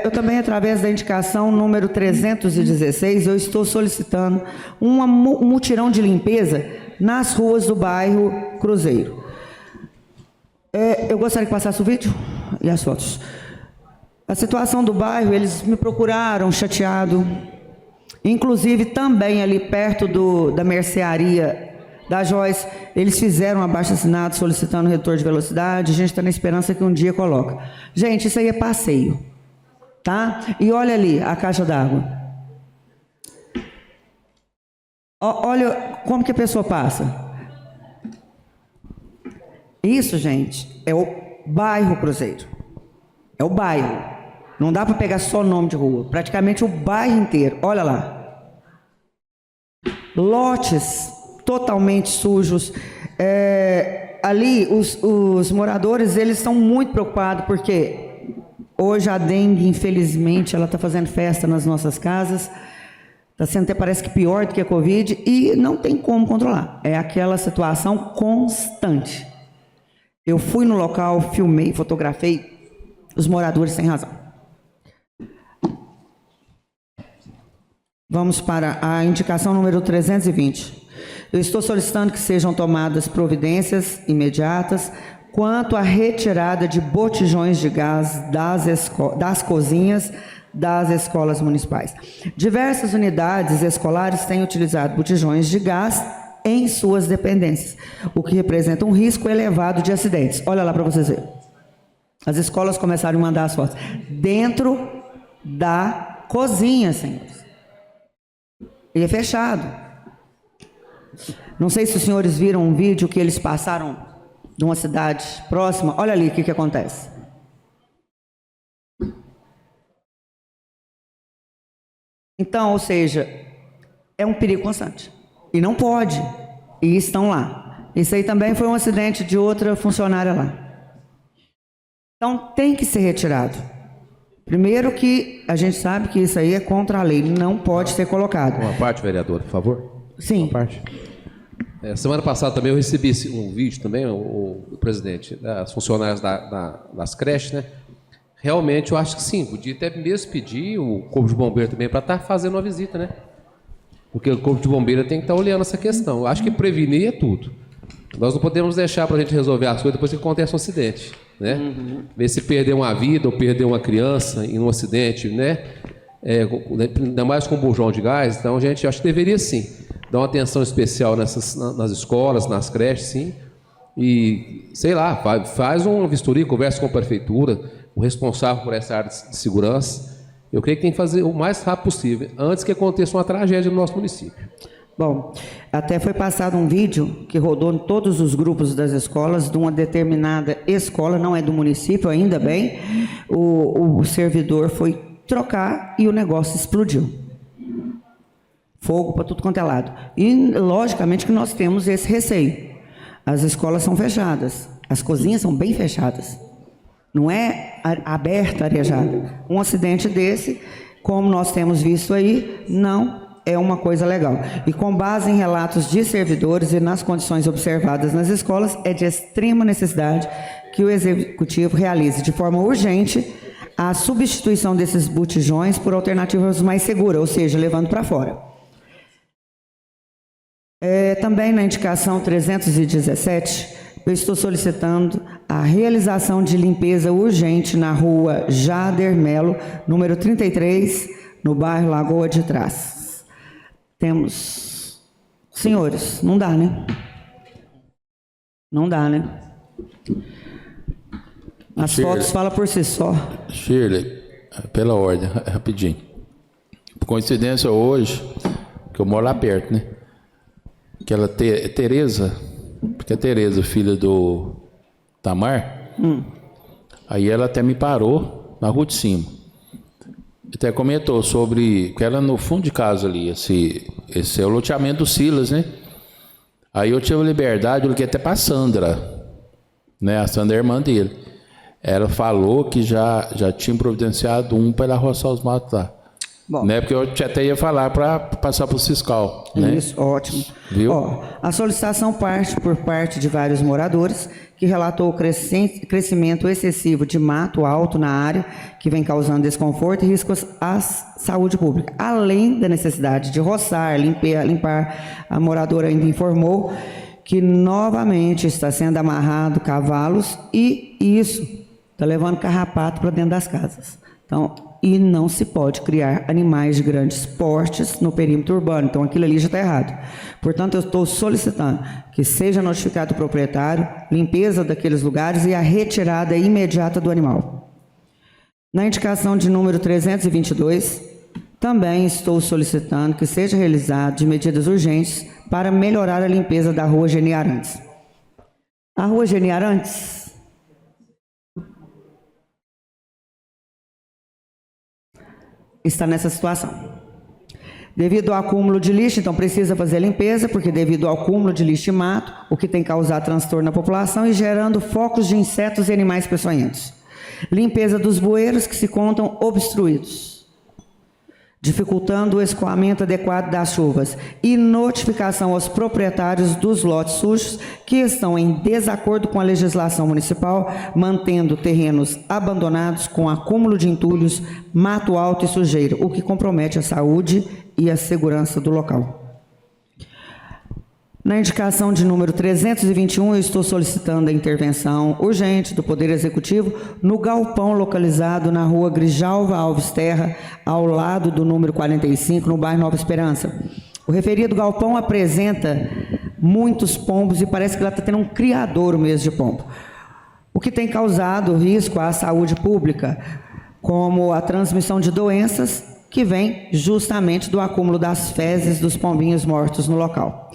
Eu também, através da indicação número 316, eu estou solicitando um mutirão de limpeza nas ruas do bairro Cruzeiro. Eu gostaria que passasse o vídeo e as fotos. A situação do bairro, eles me procuraram chateado, inclusive também ali perto da mercearia da Joyce, eles fizeram um abaixo-assinado solicitando redutor de velocidade, a gente está na esperança que um dia coloca. Gente, isso aí é passeio, tá? E olha ali a caixa d'água. Olha como que a pessoa passa. Isso, gente, é o bairro Cruzeiro. É o bairro. Não dá para pegar só o nome de rua. Praticamente o bairro inteiro. Olha lá. Lotes totalmente sujos. Ali, os moradores, eles estão muito preocupados, porque hoje a dengue, infelizmente, ela está fazendo festa nas nossas casas. Está sendo até, parece que pior do que a Covid, e não tem como controlar. É aquela situação constante. Eu fui no local, filmei, fotografei, os moradores têm razão. Vamos para a indicação número 320. Eu estou solicitando que sejam tomadas providências imediatas quanto à retirada de botijões de gás das cozinhas das escolas municipais. Diversas unidades escolares têm utilizado botijões de gás em suas dependências, o que representa um risco elevado de acidentes. Olha lá para vocês verem. As escolas começaram a mandar as fotos dentro da cozinha, senhores. E é fechado. Não sei se os senhores viram um vídeo que eles passaram de uma cidade próxima. Olha ali o que acontece. Então, ou seja, é um perigo constante. E não pode. E estão lá. Isso aí também foi um acidente de outra funcionária lá. Então, tem que ser retirado. Primeiro que a gente sabe que isso aí é contra a lei, não pode ser colocado. Uma parte, vereador, por favor. Sim. Uma parte. Semana passada também eu recebi um vídeo também, o presidente, das funcionárias das creches, né? Realmente eu acho que sim, podia até mesmo pedir o Corpo de Bombeiro também para estar fazendo uma visita, né? Porque o Corpo de Bombeiro tem que estar olhando essa questão. Eu acho que prevenir é tudo. Nós não podemos deixar para a gente resolver as coisas depois que acontece um acidente, né? Ver se perder uma vida ou perder uma criança em um acidente, né? Ainda mais com bujão de gás. Então a gente acho que deveria sim dar uma atenção especial nas escolas, nas creches, sim. E, sei lá, faz uma vistoria, conversa com a prefeitura, o responsável por essa área de segurança. Eu creio que tem que fazer o mais rápido possível, antes que aconteça uma tragédia no nosso município. Bom, até foi passado um vídeo que rodou em todos os grupos das escolas, de uma determinada escola, não é do município, ainda bem, o servidor foi trocar e o negócio explodiu. Fogo para tudo quanto é lado. E, logicamente, que nós temos esse receio. As escolas são fechadas, as cozinhas são bem fechadas. Não é aberta, arejada. Um acidente desse, como nós temos visto aí, não é uma coisa legal. E com base em relatos de servidores e nas condições observadas nas escolas, é de extrema necessidade que o Executivo realize de forma urgente a substituição desses botijões por alternativas mais seguras, ou seja, levando para fora. Também na indicação 317, eu estou solicitando a realização de limpeza urgente na rua Jader Melo, número 33, no bairro Lagoa de Trás. Temos... Senhores, não dá, né? Não dá, né? As Shirley, fotos falam por si só. Shirley, pela ordem, rapidinho. Por coincidência, hoje, que eu moro lá perto, né? Aquela Tereza, porque a Tereza, filha do Tamar, aí ela até me parou na rua de cima. Até comentou sobre que ela no fundo de casa ali, esse é o loteamento do Silas, né? Aí eu tive a liberdade, eu liguei até para a Sandra, né? A Sandra é irmã dele. Ela falou que já tinha providenciado um para ela roçar os matos lá. Bom, né? Porque eu até ia falar para passar para o fiscal. Né? Isso, ótimo. Viu? A solicitação parte por parte de vários moradores que relatou o crescimento excessivo de mato alto na área, que vem causando desconforto e riscos à saúde pública. Além da necessidade de roçar, limpar, a moradora ainda informou que novamente está sendo amarrado cavalos e isso está levando carrapato para dentro das casas. Então, e não se pode criar animais de grandes portes no perímetro urbano. Então, aquilo ali já está errado. Portanto, eu estou solicitando que seja notificado o proprietário, limpeza daqueles lugares e a retirada imediata do animal. Na indicação de número 322, também estou solicitando que seja realizado de medidas urgentes para melhorar a limpeza da rua Geni Arantes. A rua Geni Arantes está nessa situação. Devido ao acúmulo de lixo, então precisa fazer limpeza, porque devido ao acúmulo de lixo e mato, o que tem causado transtorno na população e gerando focos de insetos e animais peçonhentos. Limpeza dos bueiros que se encontram obstruídos. dificultando o escoamento adequado das chuvas, e notificação aos proprietários dos lotes sujos que estão em desacordo com a legislação municipal, mantendo terrenos abandonados com acúmulo de entulhos, mato alto e sujeira, o que compromete a saúde e a segurança do local. Na indicação de número 321, eu estou solicitando a intervenção urgente do Poder Executivo no galpão localizado na rua Grijalva Alves Terra, ao lado do número 45, no bairro Nova Esperança. O referido galpão apresenta muitos pombos e parece que lá está tendo um criadouro mesmo de pombo, o que tem causado risco à saúde pública, como a transmissão de doenças que vem justamente do acúmulo das fezes dos pombinhos mortos no local.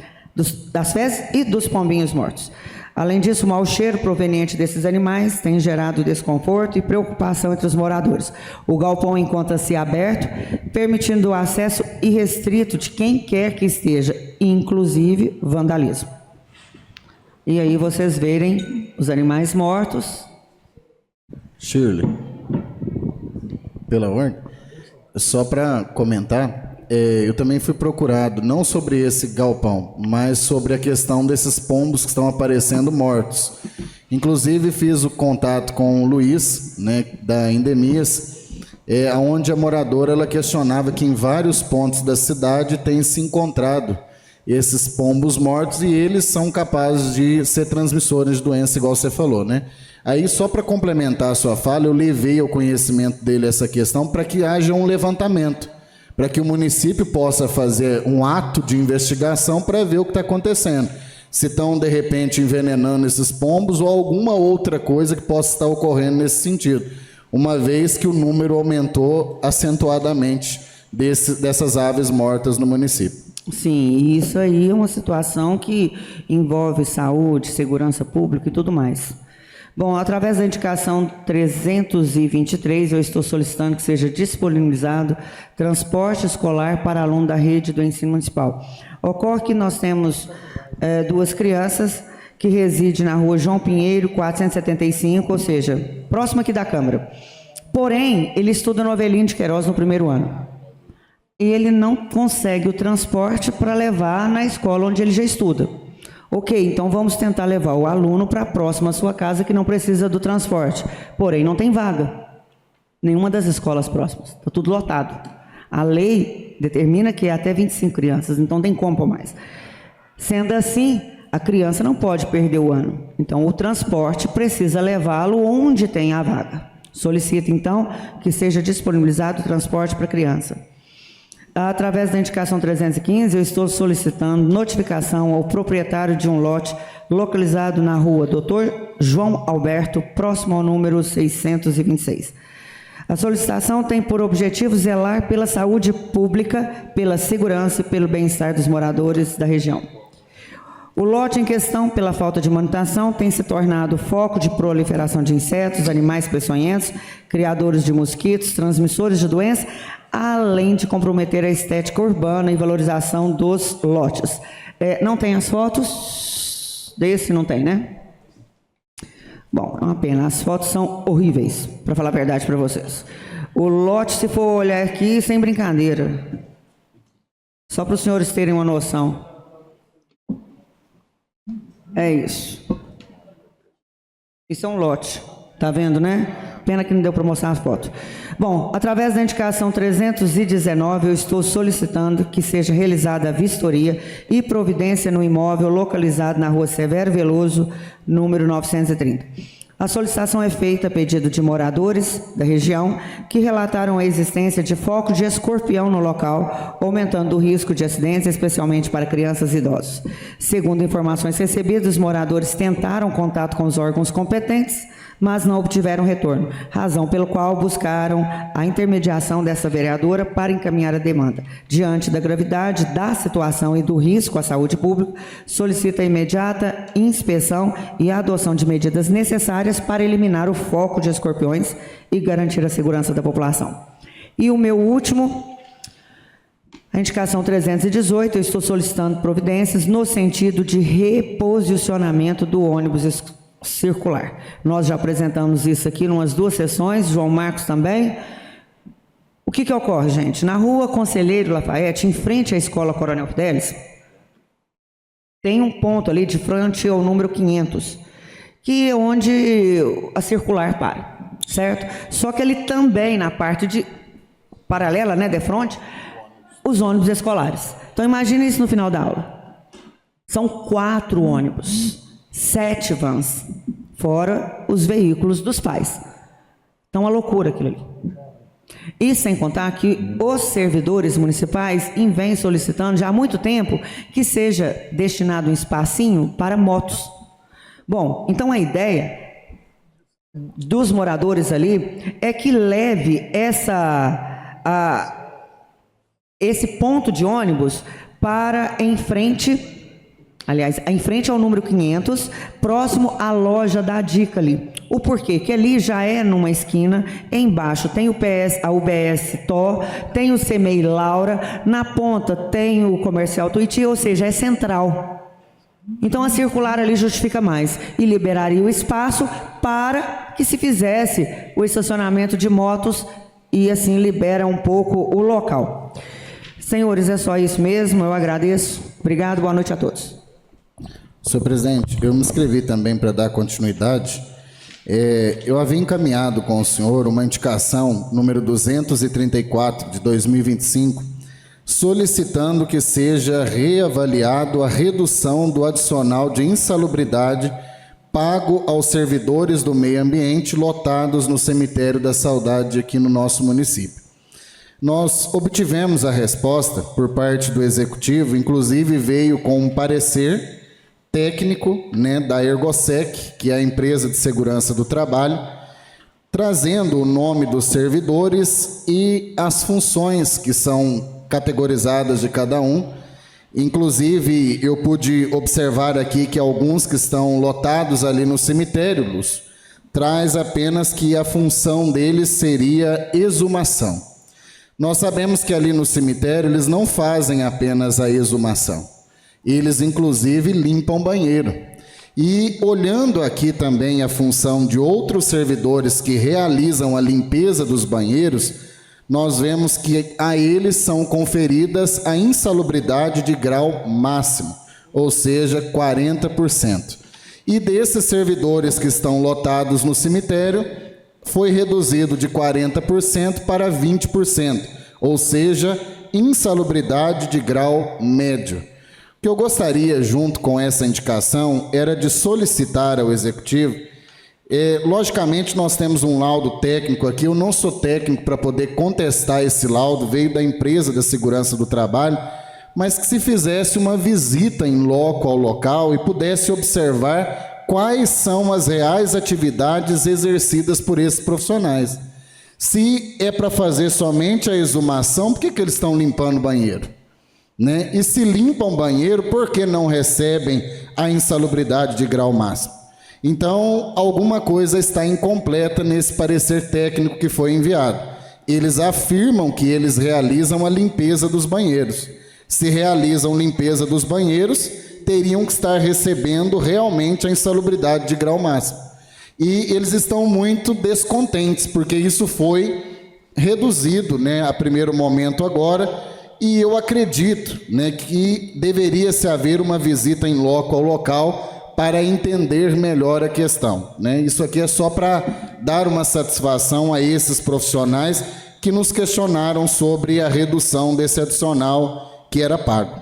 Das fezes e dos pombinhos mortos. Além disso, o mau cheiro proveniente desses animais tem gerado desconforto e preocupação entre os moradores. O galpão encontra-se aberto, permitindo o acesso irrestrito de quem quer que esteja, inclusive vandalismo. E aí vocês verem os animais mortos. Shirley, pela ordem, só para comentar, eu também fui procurado, não sobre esse galpão, mas sobre a questão desses pombos que estão aparecendo mortos. Inclusive, fiz o contato com o Luiz, né, da Endemias, onde a moradora ela questionava que em vários pontos da cidade tem se encontrado esses pombos mortos e eles são capazes de ser transmissores de doença, igual você falou, né? Aí, só para complementar a sua fala, eu levei ao conhecimento dele essa questão para que haja um levantamento, para que o município possa fazer um ato de investigação para ver o que está acontecendo. Se estão, de repente, envenenando esses pombos ou alguma outra coisa que possa estar ocorrendo nesse sentido, uma vez que o número aumentou acentuadamente dessas aves mortas no município. Sim, isso aí é uma situação que envolve saúde, segurança pública e tudo mais. Bom, através da indicação 323, eu estou solicitando que seja disponibilizado transporte escolar para aluno da rede do ensino municipal. Ocorre que nós temos duas crianças que residem na rua João Pinheiro, 475, ou seja, próximo aqui da Câmara. Porém, ele estuda no Avelino de Queiroz no primeiro ano. E ele não consegue o transporte para levar na escola onde ele já estuda. Ok, então vamos tentar levar o aluno para a próxima sua casa que não precisa do transporte. Porém, não tem vaga. Nenhuma das escolas próximas. Está tudo lotado. A lei determina que é até 25 crianças, então tem como mais. Sendo assim, a criança não pode perder o ano. Então, o transporte precisa levá-lo onde tem a vaga. Solicito, então, que seja disponibilizado o transporte para a criança. Através da indicação 315, eu estou solicitando notificação ao proprietário de um lote localizado na rua Dr. João Alberto, próximo ao número 626. A solicitação tem por objetivo zelar pela saúde pública, pela segurança e pelo bem-estar dos moradores da região. O lote em questão, pela falta de manutenção, tem se tornado foco de proliferação de insetos, animais peçonhentos, criadores de mosquitos, transmissores de doenças, além de comprometer a estética urbana e valorização dos lotes. Não tem as fotos? Desse não tem, né? Bom, é uma pena. As fotos são horríveis, para falar a verdade para vocês. O lote, se for olhar aqui, sem brincadeira. Só para os senhores terem uma noção. É isso. Isso é um lote. Tá vendo, né? Pena que não deu para mostrar as fotos. Bom, através da indicação 319, eu estou solicitando que seja realizada a vistoria e providência no imóvel localizado na rua Severo Veloso, número 930. A solicitação é feita a pedido de moradores da região que relataram a existência de foco de escorpião no local, aumentando o risco de acidentes, especialmente para crianças e idosos. Segundo informações recebidas, os moradores tentaram contato com os órgãos competentes, mas não obtiveram retorno, razão pelo qual buscaram a intermediação dessa vereadora para encaminhar a demanda. Diante da gravidade da situação e do risco à saúde pública, solicita a imediata inspeção e a adoção de medidas necessárias para eliminar o foco de escorpiões e garantir a segurança da população. E o meu último, a indicação 318, eu estou solicitando providências no sentido de reposicionamento do ônibus circular. Nós já apresentamos isso aqui em umas 2 sessões, João Marcos também. O que ocorre, gente? Na rua Conselheiro Lafayette, em frente à Escola Coronel Fidelis, tem um ponto ali de frente ao número 500, que é onde a circular para, certo? Só que ali também, na parte de paralela, né, de frente, os ônibus escolares. Então, imagine isso no final da aula. São 4 ônibus, 7 vans, fora os veículos dos pais. Então, uma loucura aquilo ali. E sem contar que os servidores municipais vêm solicitando já há muito tempo que seja destinado um espacinho para motos. Bom, então a ideia dos moradores ali é que leve esse ponto de ônibus para em frente ao número 500, próximo à loja da Dica ali. O porquê? Que ali já é numa esquina, embaixo tem a UBS Tó, tem o CMEI Laura, na ponta tem o Comercial Tuiuti, ou seja, é central. Então a circular ali justifica mais e liberaria o espaço para que se fizesse o estacionamento de motos e assim libera um pouco o local. Senhores, é só isso mesmo, eu agradeço. Obrigado, boa noite a todos. Senhor presidente, eu me inscrevi também para dar continuidade. Eu havia encaminhado com o senhor uma indicação número 234 de 2025, solicitando que seja reavaliado a redução do adicional de insalubridade pago aos servidores do meio ambiente lotados no Cemitério da Saudade aqui no nosso município. Nós obtivemos a resposta por parte do Executivo, inclusive veio com um parecer técnico, né, da Ergosec, que é a empresa de segurança do trabalho, trazendo o nome dos servidores e as funções que são categorizadas de cada um. Inclusive, eu pude observar aqui que alguns que estão lotados ali no cemitério, Lúcio, traz apenas que a função deles seria exumação. Nós sabemos que ali no cemitério eles não fazem apenas a exumação. Eles, inclusive, limpam banheiro. E, olhando aqui também a função de outros servidores que realizam a limpeza dos banheiros, nós vemos que a eles são conferidas a insalubridade de grau máximo, ou seja, 40%. E desses servidores que estão lotados no cemitério, foi reduzido de 40% para 20%, ou seja, insalubridade de grau médio. O que eu gostaria, junto com essa indicação, era de solicitar ao Executivo, logicamente nós temos um laudo técnico aqui, eu não sou técnico para poder contestar esse laudo, veio da empresa da segurança do trabalho, mas que se fizesse uma visita em loco ao local e pudesse observar quais são as reais atividades exercidas por esses profissionais. Se é para fazer somente a exumação, por que eles estão limpando o banheiro? Né? E se limpam banheiro, por que não recebem a insalubridade de grau máximo? Então, alguma coisa está incompleta nesse parecer técnico que foi enviado. Eles afirmam que eles realizam a limpeza dos banheiros. Se realizam limpeza dos banheiros, teriam que estar recebendo realmente a insalubridade de grau máximo. E eles estão muito descontentes, porque isso foi reduzido, né, a primeiro momento agora. E eu acredito, né, que deveria-se haver uma visita em loco ao local para entender melhor a questão. Né? Isso aqui é só para dar uma satisfação a esses profissionais que nos questionaram sobre a redução desse adicional que era pago.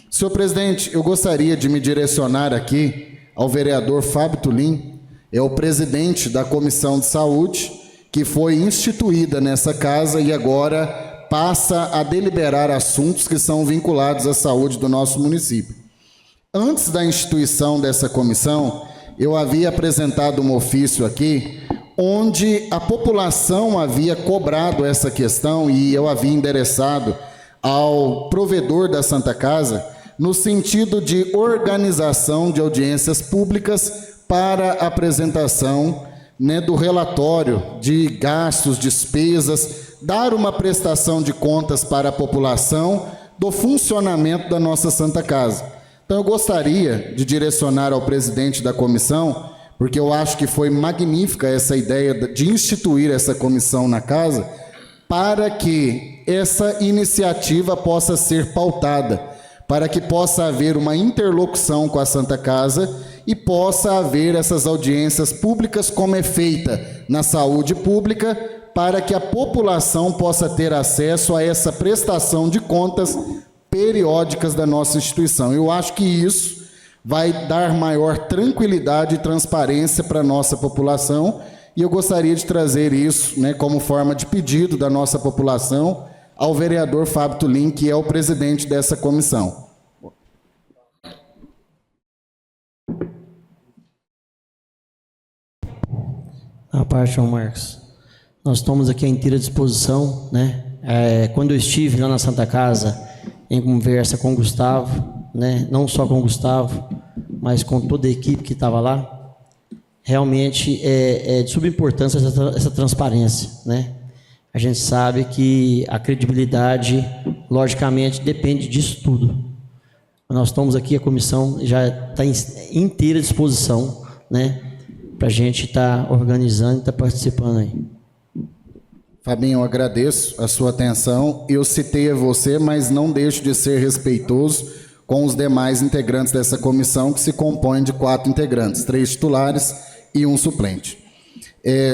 Senhor presidente, eu gostaria de me direcionar aqui ao vereador Fábio Tulim, é o presidente da Comissão de Saúde, que foi instituída nessa casa e agora passa a deliberar assuntos que são vinculados à saúde do nosso município. Antes da instituição dessa comissão, eu havia apresentado um ofício aqui, onde a população havia cobrado essa questão e eu havia endereçado ao provedor da Santa Casa, no sentido de organização de audiências públicas para a apresentação, né, do relatório de gastos, despesas, dar uma prestação de contas para a população do funcionamento da nossa Santa Casa. Então eu gostaria de direcionar ao presidente da comissão, porque eu acho que foi magnífica essa ideia de instituir essa comissão na casa, para que essa iniciativa possa ser pautada, para que possa haver uma interlocução com a Santa Casa e possa haver essas audiências públicas, como é feita na saúde pública, para que a população possa ter acesso a essa prestação de contas periódicas da nossa instituição. Eu acho que isso vai dar maior tranquilidade e transparência para a nossa população, e eu gostaria de trazer isso, né, como forma de pedido da nossa população ao vereador Fábio Tulin, que é o presidente dessa comissão. A parte, João Marcos, nós estamos aqui à inteira disposição, né? Quando eu estive lá na Santa Casa, em conversa com o Gustavo, né? Não só com o Gustavo, mas com toda a equipe que estava lá, realmente é de suma importância essa transparência, né? A gente sabe que a credibilidade, logicamente, depende disso tudo. Nós estamos aqui, a comissão já está em inteira disposição, né? Para a gente estar organizando e estar participando aí. Fabinho, eu agradeço a sua atenção. Eu citei a você, mas não deixo de ser respeitoso com os demais integrantes dessa comissão, que se compõe de 4 integrantes, 3 titulares e 1 suplente.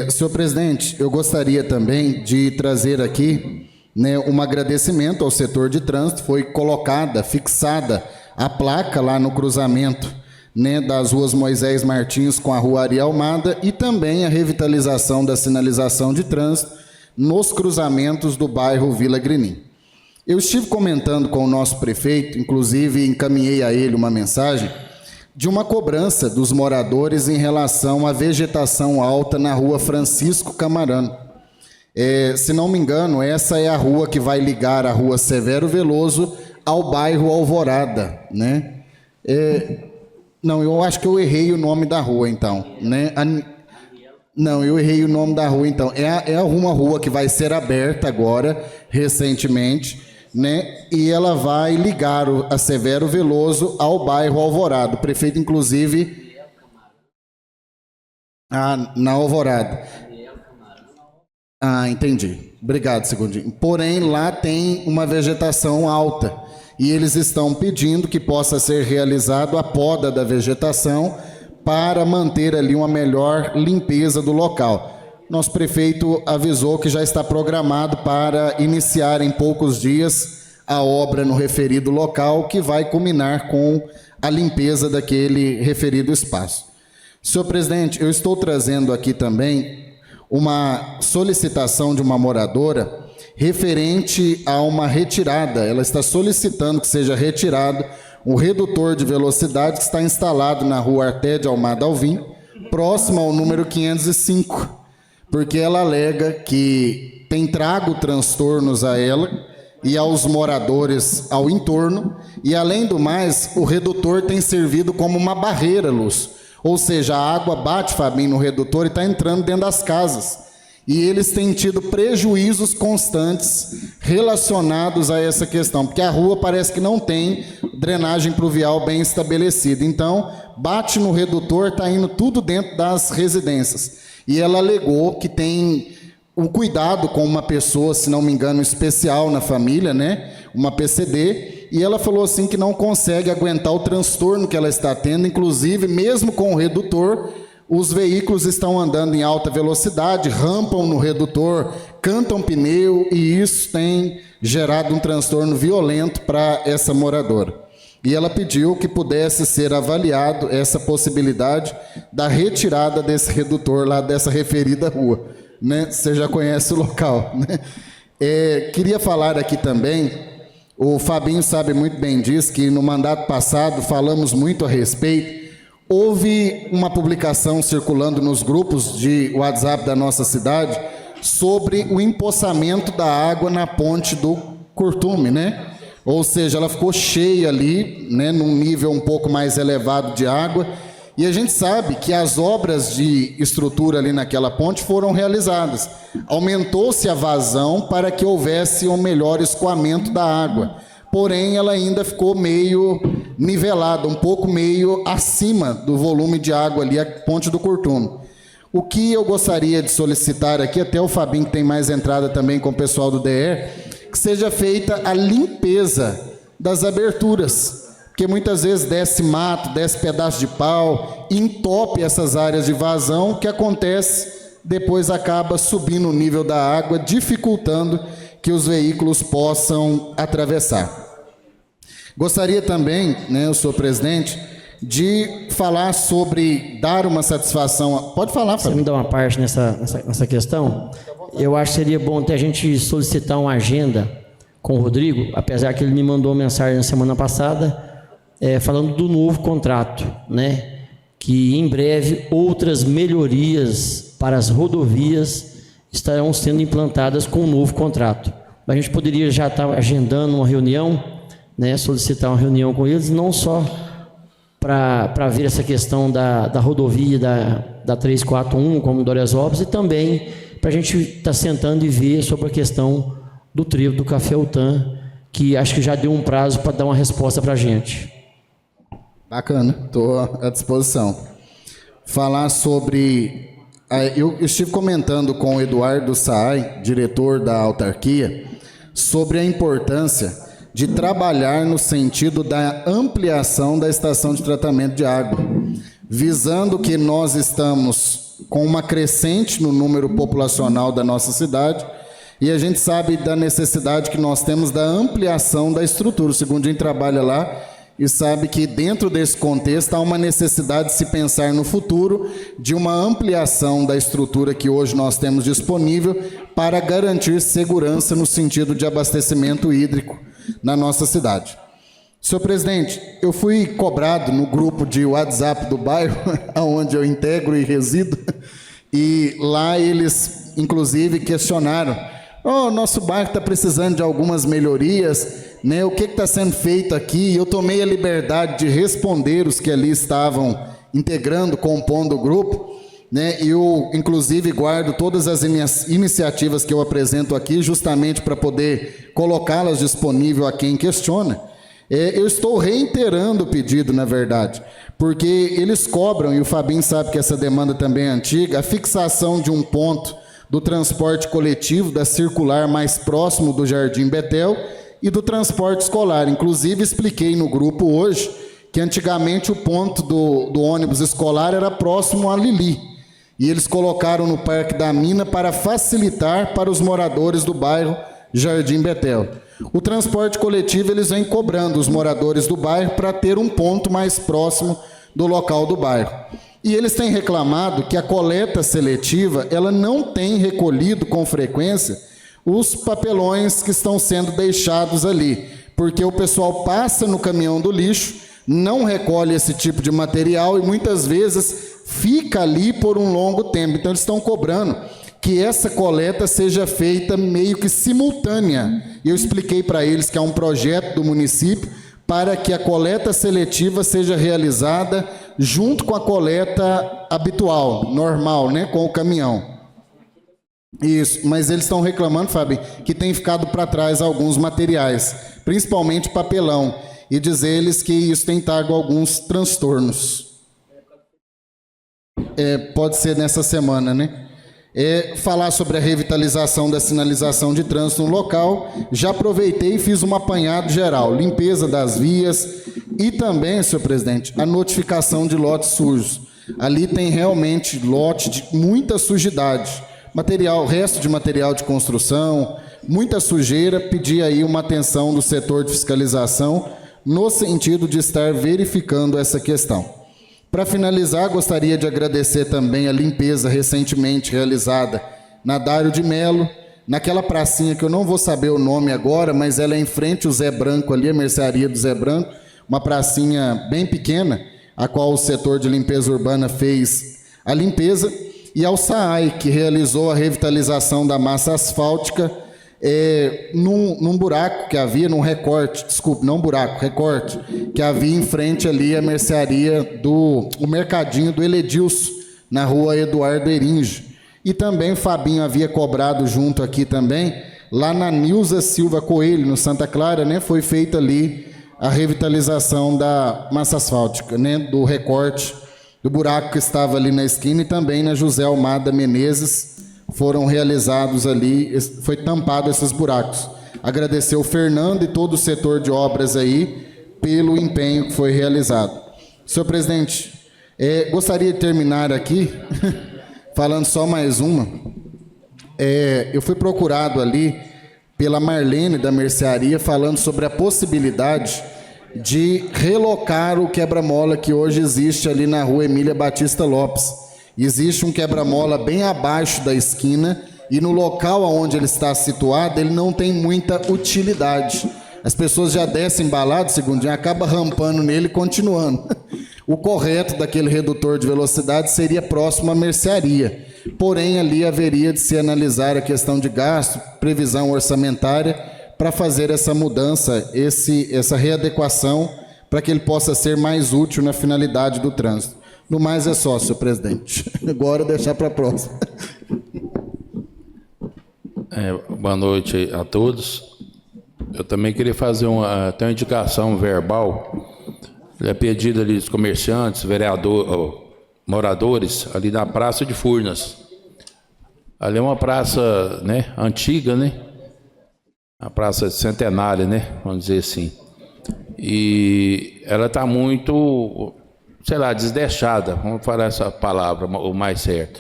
Senhor presidente, eu gostaria também de trazer aqui, né, um agradecimento ao setor de trânsito. Foi colocada, fixada a placa lá no cruzamento, né, das ruas Moisés Martins com a rua Ariel Almada, e também a revitalização da sinalização de trânsito nos cruzamentos do bairro Vila Grinim. Eu estive comentando com o nosso prefeito, inclusive encaminhei a ele uma mensagem, de uma cobrança dos moradores em relação à vegetação alta na rua Francisco Camarano. Se não me engano, essa é a rua que vai ligar a rua Severo Veloso ao bairro Alvorada, né? Não, eu acho que eu errei o nome da rua, então, né? Não, eu errei o nome da rua, então. É uma rua que vai ser aberta agora, recentemente, né? E ela vai ligar a Severo Veloso ao bairro Alvorada. O prefeito, inclusive... na Alvorada. Entendi. Obrigado, Segundinho. Porém, lá tem uma vegetação alta, e eles estão pedindo que possa ser realizado a poda da vegetação para manter ali uma melhor limpeza do local. Nosso prefeito avisou que já está programado para iniciar em poucos dias a obra no referido local, que vai culminar com a limpeza daquele referido espaço. Senhor presidente, eu estou trazendo aqui também uma solicitação de uma moradora referente a uma retirada. Ela está solicitando que seja retirado o redutor de velocidade que está instalado na rua Arté de Almada Alvim, próximo ao número 505, porque ela alega que tem trago transtornos a ela e aos moradores ao entorno, e além do mais, o redutor tem servido como uma barreira, Luz. Ou seja, a água bate, Fabinho, no redutor e está entrando dentro das casas. E eles têm tido prejuízos constantes relacionados a essa questão, porque a rua parece que não tem drenagem pluvial bem estabelecida. Então, bate no redutor, está indo tudo dentro das residências. E ela alegou que tem um cuidado com uma pessoa, se não me engano, especial na família, né? Uma PCD, e ela falou assim que não consegue aguentar o transtorno que ela está tendo, inclusive, mesmo com o redutor, os veículos estão andando em alta velocidade, rampam no redutor, cantam pneu, e isso tem gerado um transtorno violento para essa moradora. E ela pediu que pudesse ser avaliado essa possibilidade da retirada desse redutor lá dessa referida rua, né? Você já conhece o local, né? Queria falar aqui também, o Fabinho sabe muito bem disso, que no mandato passado falamos muito a respeito. Houve uma publicação circulando nos grupos de WhatsApp da nossa cidade sobre o empoçamento da água na ponte do Curtume, né? Ou seja, ela ficou cheia ali, né, num nível um pouco mais elevado de água, e a gente sabe que as obras de estrutura ali naquela ponte foram realizadas. Aumentou-se a vazão para que houvesse um melhor escoamento da água. Porém, ela ainda ficou meio nivelada, um pouco meio acima do volume de água ali, a ponte do Curtume. O que eu gostaria de solicitar aqui, até o Fabinho que tem mais entrada também com o pessoal do DR, que seja feita a limpeza das aberturas, porque muitas vezes desce mato, desce pedaço de pau, entope essas áreas de vazão, que acontece, depois acaba subindo o nível da água, dificultando que os veículos possam atravessar. Gostaria também, né, senhor presidente, de falar sobre dar uma satisfação. Pode falar, Fábio. Você me dá uma parte nessa questão? Eu acho que seria bom até a gente solicitar uma agenda com o Rodrigo, apesar que ele me mandou uma mensagem na semana passada, falando do novo contrato, né? Que em breve outras melhorias para as rodovias estarão sendo implantadas com o novo contrato. A gente poderia já estar agendando uma reunião, né? Solicitar uma reunião com eles, não só para ver essa questão da rodovia da 341, como Doresópolis, e também para a gente estar sentando e ver sobre a questão do trevo do Cafeltã, que acho que já deu um prazo para dar uma resposta para a gente. Bacana, estou à disposição. Falar sobre... Eu estive comentando com o Eduardo Saai, diretor da autarquia, sobre a importância de trabalhar no sentido da ampliação da estação de tratamento de água, visando que nós estamos com uma crescente no número populacional da nossa cidade, e a gente sabe da necessidade que nós temos da ampliação da estrutura. O Segundinho trabalha lá e sabe que dentro desse contexto há uma necessidade de se pensar no futuro de uma ampliação da estrutura que hoje nós temos disponível para garantir segurança no sentido de abastecimento hídrico na nossa cidade. Senhor presidente, eu fui cobrado no grupo de WhatsApp do bairro, onde eu integro e resido, e lá eles, inclusive, questionaram: nosso bairro está precisando de algumas melhorias, né? O que está sendo feito aqui? Eu tomei a liberdade de responder os que ali estavam integrando, compondo o grupo, né? Eu, inclusive, guardo todas as iniciativas que eu apresento aqui, justamente para poder colocá-las disponível a quem questiona. Eu estou reiterando o pedido, na verdade, porque eles cobram, e o Fabinho sabe que essa demanda também é antiga, a fixação de um ponto do transporte coletivo, da circular mais próximo do Jardim Betel e do transporte escolar. Inclusive, expliquei no grupo hoje que antigamente o ponto do ônibus escolar era próximo a Lili, e eles colocaram no Parque da Mina para facilitar para os moradores do bairro Jardim Betel. O transporte coletivo eles vêm cobrando os moradores do bairro para ter um ponto mais próximo do local do bairro. E eles têm reclamado que a coleta seletiva ela não tem recolhido com frequência os papelões que estão sendo deixados ali, porque o pessoal passa no caminhão do lixo, não recolhe esse tipo de material e muitas vezes fica ali por um longo tempo. Então eles estão cobrando que essa coleta seja feita meio que simultânea. Eu expliquei para eles que é um projeto do município para que a coleta seletiva seja realizada junto com a coleta habitual, normal, né, com o caminhão. Isso, mas eles estão reclamando, Fábio, que tem ficado para trás alguns materiais, principalmente papelão, e diz eles que isso tem trago alguns transtornos. Pode ser nessa semana, né? Falar sobre a revitalização da sinalização de trânsito no local. Já aproveitei e fiz um apanhado geral, limpeza das vias e também, senhor presidente, a notificação de lotes sujos. Ali tem realmente lote de muita sujidade, resto de material de construção, muita sujeira. Pedi aí uma atenção do setor de fiscalização no sentido de estar verificando essa questão. Para finalizar, gostaria de agradecer também a limpeza recentemente realizada na Dário de Melo, naquela pracinha que eu não vou saber o nome agora, mas ela é em frente ao Zé Branco ali, a mercearia do Zé Branco, uma pracinha bem pequena, a qual o setor de limpeza urbana fez a limpeza, e ao SAAI, que realizou a revitalização da massa asfáltica num buraco que havia, num recorte, desculpe, não buraco, recorte, que havia em frente ali a mercearia o mercadinho do Eledilson, na rua Eduardo Eringe. E também o Fabinho havia cobrado junto aqui também, lá na Nilza Silva Coelho, no Santa Clara, né, foi feita ali a revitalização da massa asfáltica, né, do recorte do buraco que estava ali na esquina, e também na José Almada Menezes foram realizados ali, foi tampado esses buracos. Agradecer o Fernando e todo o setor de obras aí pelo empenho que foi realizado. Senhor presidente, gostaria de terminar aqui falando só mais uma. Eu fui procurado ali pela Marlene da Mercearia falando sobre a possibilidade de relocar o quebra-mola que hoje existe ali na rua Emília Batista Lopes. Existe um quebra-mola bem abaixo da esquina e no local onde ele está situado, ele não tem muita utilidade. As pessoas já descem embalado, segundinho, acaba rampando nele e continuando. O correto daquele redutor de velocidade seria próximo à mercearia. Porém, ali haveria de se analisar a questão de gasto, previsão orçamentária, para fazer essa mudança, essa readequação, para que ele possa ser mais útil na finalidade do trânsito. No mais é só, senhor presidente. Agora deixar para a próxima. Boa noite a todos. Eu também queria fazer até uma indicação verbal. É pedido ali dos comerciantes, moradores, ali na Praça de Furnas. Ali é uma praça, né, antiga, né? A praça centenária, né? Vamos dizer assim. E ela está muito, sei lá, desdeixada. Vamos falar essa palavra, o mais certo.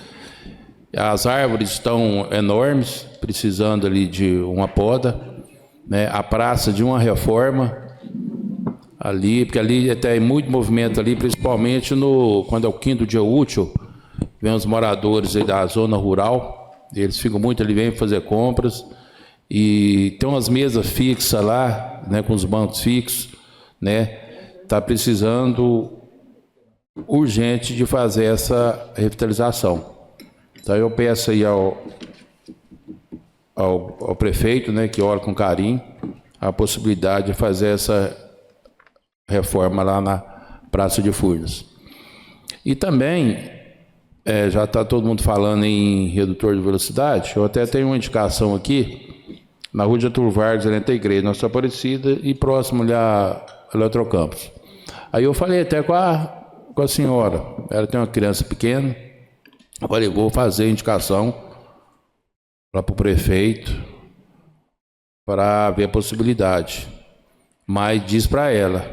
As árvores estão enormes, precisando ali de uma poda, né? A praça de uma reforma ali, porque ali tem muito movimento ali, principalmente quando é o 5º dia útil, vem os moradores aí da zona rural, eles ficam muito ali, vêm fazer compras, e tem umas mesas fixas lá, né, com os bancos fixos, né? Está precisando urgente de fazer essa revitalização. Então eu peço aí ao prefeito, né, que olha com carinho a possibilidade de fazer essa reforma lá na Praça de Furnas. E também, já está todo mundo falando em redutor de velocidade, eu até tenho uma indicação aqui, na rua de Getúlio Vargas, entre a igreja Nossa Aparecida e próximo ali a Eletrocampos. Aí eu falei até com a senhora, ela tem uma criança pequena, eu falei, vou fazer a indicação lá para o prefeito para ver a possibilidade. Mas diz para ela,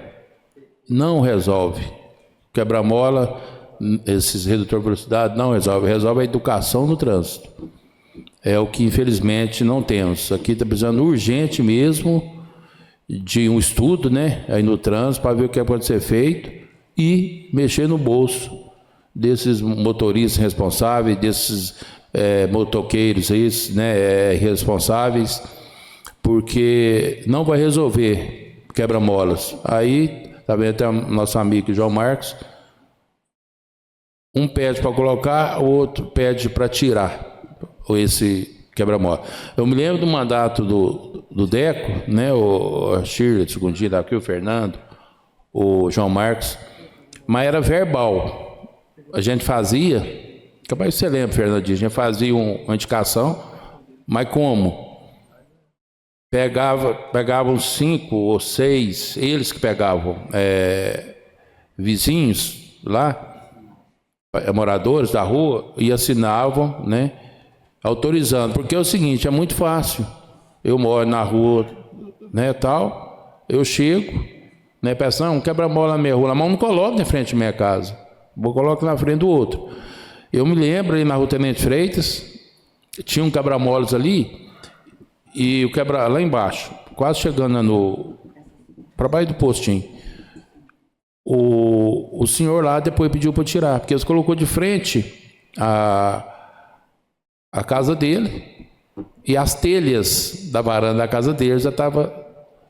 não resolve. Quebra-mola, esses redutores de velocidade não resolve. Resolve a educação no trânsito. É o que infelizmente não temos. Aqui está precisando urgente mesmo de um estudo, né, aí no trânsito para ver o que pode ser feito e mexer no bolso desses motoristas responsáveis, desses motoqueiros aí, né, responsáveis, porque não vai resolver quebra-molas. Aí, tá vendo até o nosso amigo João Marcos, um pede para colocar, o outro pede para tirar esse quebra-mola. Eu me lembro do mandato do Deco, né, a Shirley, Segundinho, aqui o Fernando, o João Marcos, mas era verbal. A gente fazia, capaz você lembra, Fernandinho, a gente fazia uma indicação, mas como? Pegavam 5 ou 6, eles que pegavam, vizinhos lá, moradores da rua, e assinavam, né, autorizando, porque é o seguinte, é muito fácil, eu moro na rua, né, tal, eu chego, né, peço, não, quebra-mola na minha rua, mas não coloco na frente da minha casa, vou colocar na frente do outro. Eu me lembro ali na rua Tenente Freitas, tinha um quebra-molas ali, e o lá embaixo, quase chegando para baixo do postinho, o senhor lá depois pediu para tirar, porque eles colocou de frente a casa dele, e as telhas da varanda da casa dele já estavam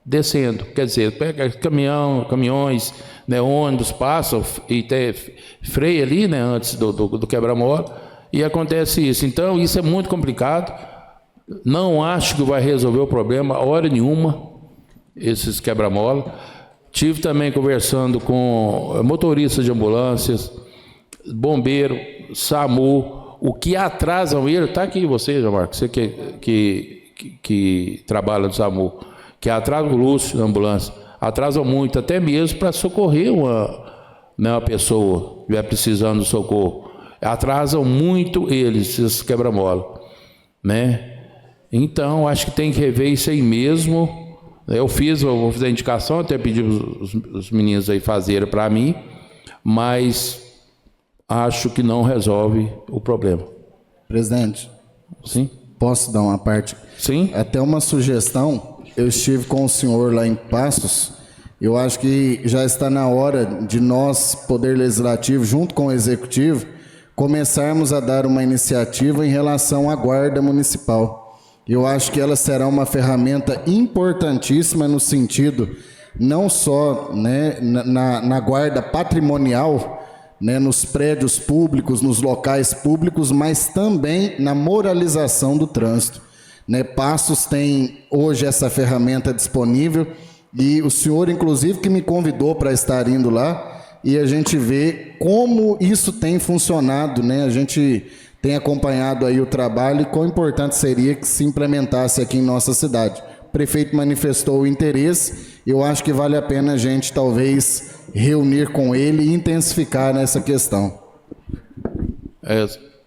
descendo. Quer dizer, pega caminhões, né, ônibus passam e tem freio ali, né, antes do quebra-mola, e acontece isso. Então, isso é muito complicado. Não acho que vai resolver o problema, hora nenhuma, esses quebra-mola. Tive também conversando com motoristas de ambulâncias, bombeiro, SAMU, o que atrasam ele, está aqui você, João Marcos, você que trabalha no SAMU, que atrasa o Lúcio na ambulância, atrasam muito, até mesmo para socorrer né, uma pessoa estiver precisando de socorro, atrasam muito eles, esses quebra-mola, né? Então, acho que tem que rever isso aí mesmo. Eu vou fazer a indicação, até pedi os meninos aí fazerem para mim, mas acho que não resolve o problema. Presidente, Sim? posso dar uma parte? Sim? Até uma sugestão, eu estive com o senhor lá em Passos, eu acho que já está na hora de nós, Poder Legislativo, junto com o Executivo, começarmos a dar uma iniciativa em relação à Guarda Municipal. Eu acho que ela será uma ferramenta importantíssima no sentido, não só, né, na guarda patrimonial, né, nos prédios públicos, nos locais públicos, mas também na moralização do trânsito. Né? Passos tem hoje essa ferramenta disponível e o senhor, inclusive, que me convidou para estar indo lá, e a gente vê como isso tem funcionado, né? A gente tem acompanhado aí o trabalho e quão importante seria que se implementasse aqui em nossa cidade. O prefeito manifestou o interesse, eu acho que vale a pena a gente talvez reunir com ele e intensificar nessa questão.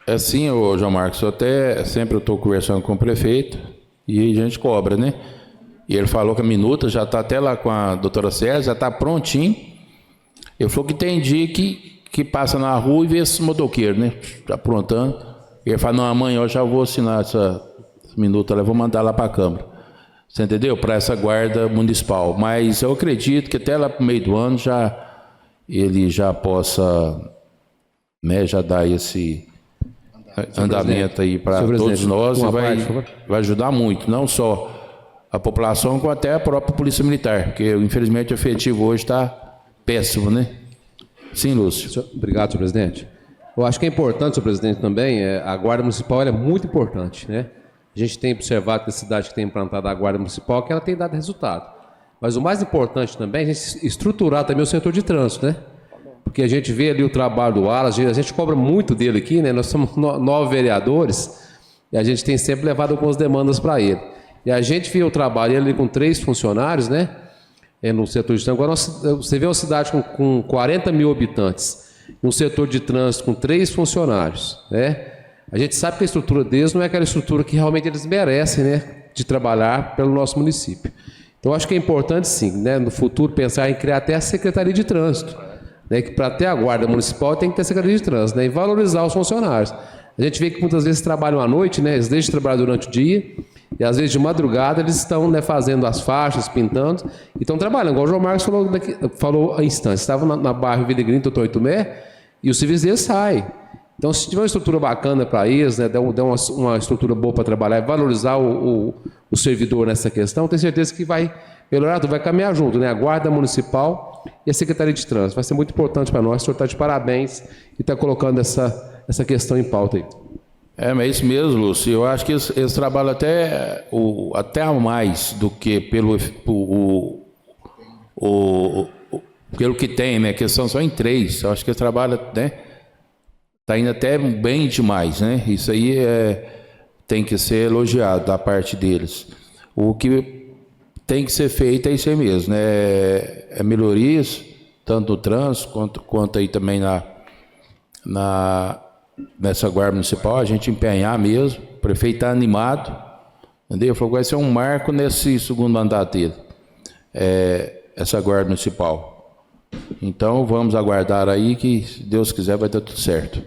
É sim, ô João Marcos, sempre eu estou conversando com o prefeito e a gente cobra, né? E ele falou que a minuta já está até lá com a doutora Célia, já está prontinho. Ele falou que tem dia que passa na rua e vê esses motoqueiros, né? Está aprontando. Ele falou, não, amanhã eu já vou assinar essa minuta, eu vou mandar lá para a Câmara. Você entendeu? Para essa guarda municipal. Mas eu acredito que até lá para o meio do ano ele já possa, né, já dar esse andamento aí para todos nós e vai ajudar muito, não só a população, como até a própria Polícia Militar, porque infelizmente o efetivo hoje está péssimo, né? Sim, Lúcio. Obrigado, senhor presidente. Eu acho que é importante, senhor presidente, também, a Guarda Municipal ela é muito importante, né? A gente tem observado que a cidade que tem implantado a Guarda Municipal, que ela tem dado resultado. Mas o mais importante também é a gente estruturar também o setor de trânsito, né? Porque a gente vê ali o trabalho do Alas, a gente cobra muito dele aqui, né? Nós somos 9 vereadores e a gente tem sempre levado algumas demandas para ele. E a gente vê o trabalho ali com 3 funcionários, né? No setor de trânsito. Agora, você vê uma cidade com 40 mil habitantes, um setor de trânsito com 3 funcionários, né? A gente sabe que a estrutura deles não é aquela estrutura que realmente eles merecem, né? De trabalhar pelo nosso município. Então, acho que é importante, sim, né? No futuro, pensar em criar até a Secretaria de Trânsito, né? Que para ter a Guarda Municipal tem que ter a Secretaria de Trânsito, né? E valorizar os funcionários. A gente vê que muitas vezes trabalham à noite, né? Eles deixam de trabalhar durante o dia e às vezes de madrugada eles estão, né, fazendo as faixas, pintando e estão trabalhando. Igual o João Marcos falou há instantes. Estava na bairro Vila Green, Doutor Itumé, e o serviço deles sai. Então, se tiver uma estrutura bacana para eles, né, der uma estrutura boa para trabalhar e valorizar o servidor nessa questão, tenho certeza que vai melhorar, vai caminhar junto, né? A Guarda Municipal e a Secretaria de Trânsito. Vai ser muito importante para nós. O senhor está de parabéns e está colocando essa questão em pauta aí. Mas é isso mesmo, Lúcio. Eu acho que eles trabalham até a mais do que pelo que tem, né? Que são só em 3. Eu acho que eles trabalham, né? Está indo até bem demais, né? Isso aí tem que ser elogiado da parte deles. O que tem que ser feito é isso aí mesmo, né? É melhorias, tanto no trânsito quanto aí também nessa Guarda Municipal, a gente empenhar mesmo. O prefeito está animado, entendeu? Falou que vai ser um marco nesse segundo mandato dele, essa Guarda Municipal. Então, vamos aguardar aí que, se Deus quiser, vai dar tudo certo.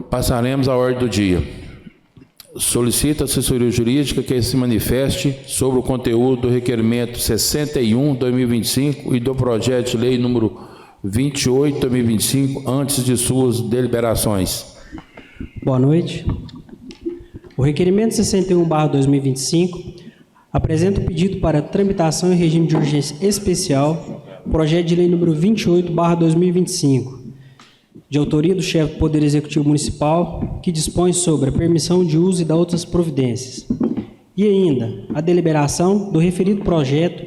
Passaremos à ordem do dia. Solicita a assessoria jurídica que se manifeste sobre o conteúdo do requerimento 61/2025 e do projeto de lei número 28/2025, antes de suas deliberações. Boa noite. O requerimento 61/2025 apresenta o pedido para tramitação em regime de urgência especial, projeto de lei número 28/2025, de autoria do chefe do Poder Executivo Municipal, que dispõe sobre a permissão de uso e da outras providências. E ainda, a deliberação do referido projeto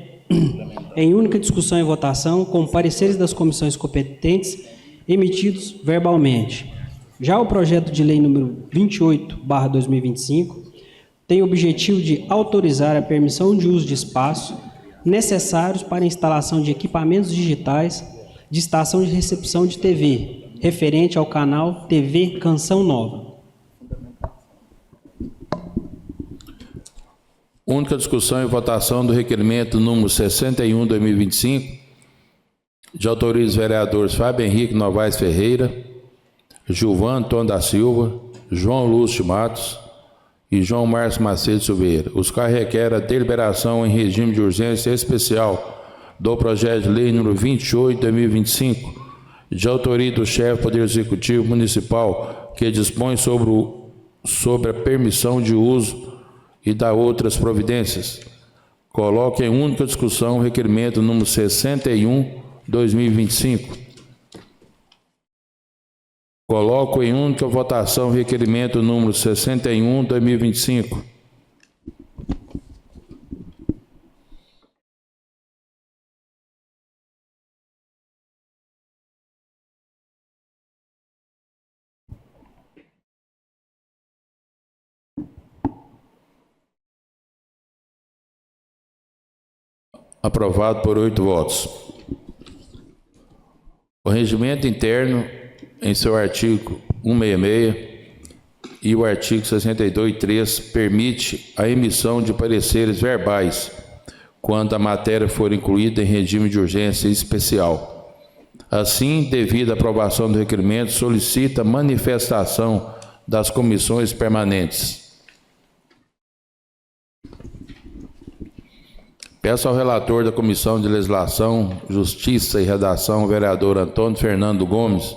em única discussão e votação, com pareceres das comissões competentes emitidos verbalmente. Já o projeto de lei número 28/2025 tem o objetivo de autorizar a permissão de uso de espaço necessários para a instalação de equipamentos digitais de estação de recepção de TV, referente ao canal TV Canção Nova. Única discussão e votação do requerimento número 61/2025, de autoria dos vereadores Fábio Henrique Novaes Ferreira, Gilvan Antônio da Silva, João Lúcio Matos e João Márcio Macedo Silveira, os quais requerem a deliberação em regime de urgência especial do projeto de lei número 28/2025, de autoria do chefe do Poder Executivo Municipal, que dispõe sobre a permissão de uso e da outras providências. Coloque em única discussão o requerimento número 61/2025. Coloco em única votação o requerimento número 61/2025. Aprovado por 8 votos. O regimento interno, em seu artigo 166 e o artigo 62(3), permite a emissão de pareceres verbais quando a matéria for incluída em regime de urgência especial. Assim, devido à aprovação do requerimento, solicita manifestação das comissões permanentes. Peço ao relator da Comissão de Legislação, Justiça e Redação, vereador Antônio Fernando Gomes,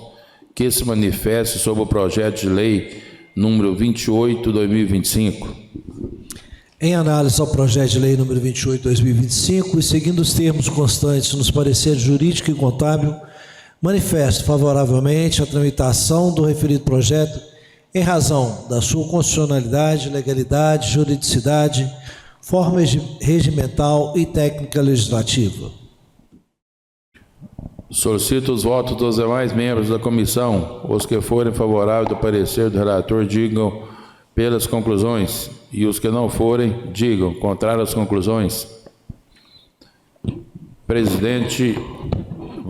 que se manifeste sobre o projeto de lei número 28/2025. Em análise ao projeto de lei número 28/2025 e seguindo os termos constantes nos pareceres jurídico e contábil, manifesto favoravelmente a tramitação do referido projeto em razão da sua constitucionalidade, legalidade, juridicidade, forma regimental e técnica legislativa. Solicito os votos dos demais membros da comissão. Os que forem favoráveis do parecer do relator digam pelas conclusões, e os que não forem digam contrário às conclusões. Presidente,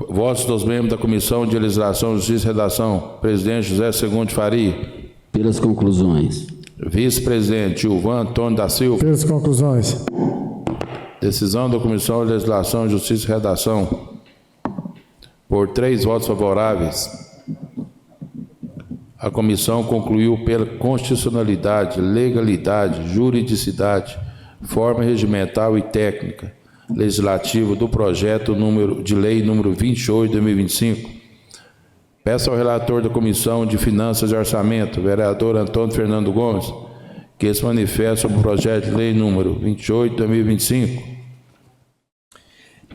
votos dos membros da Comissão de Legislação, Justiça e Redação. Presidente José Segundo Faria. Pelas conclusões. Vice-presidente Gilvan Antônio da Silva. Pelas conclusões. Decisão da Comissão de Legislação, Justiça e Redação. Por 3 votos favoráveis, a comissão concluiu pela constitucionalidade, legalidade, juridicidade, forma regimental e técnica legislativa do projeto de lei número 28/2025. Peço ao relator da Comissão de Finanças e Orçamento, vereador Antônio Fernando Gomes, que se manifeste sobre o projeto de lei número 28/2025.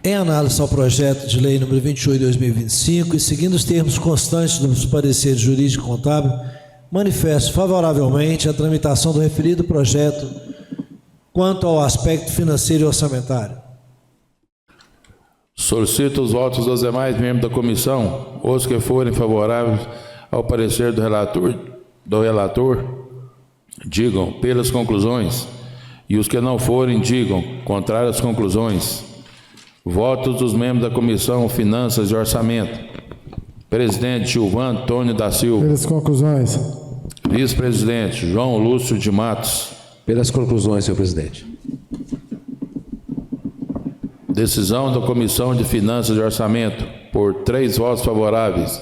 Em análise ao projeto de lei número 28/2025 e seguindo os termos constantes dos pareceres jurídico e contábil, manifesto favoravelmente a tramitação do referido projeto quanto ao aspecto financeiro e orçamentário. Solicito os votos dos demais membros da comissão. Os que forem favoráveis ao parecer do relator digam pelas conclusões, e os que não forem digam contrário às conclusões. Votos dos membros da Comissão Finanças e Orçamento. Presidente Gilvan Antônio da Silva. Pelas conclusões. Vice-presidente João Lúcio de Matos. Pelas conclusões, senhor presidente. Decisão da Comissão de Finanças e Orçamento. Por 3 votos favoráveis,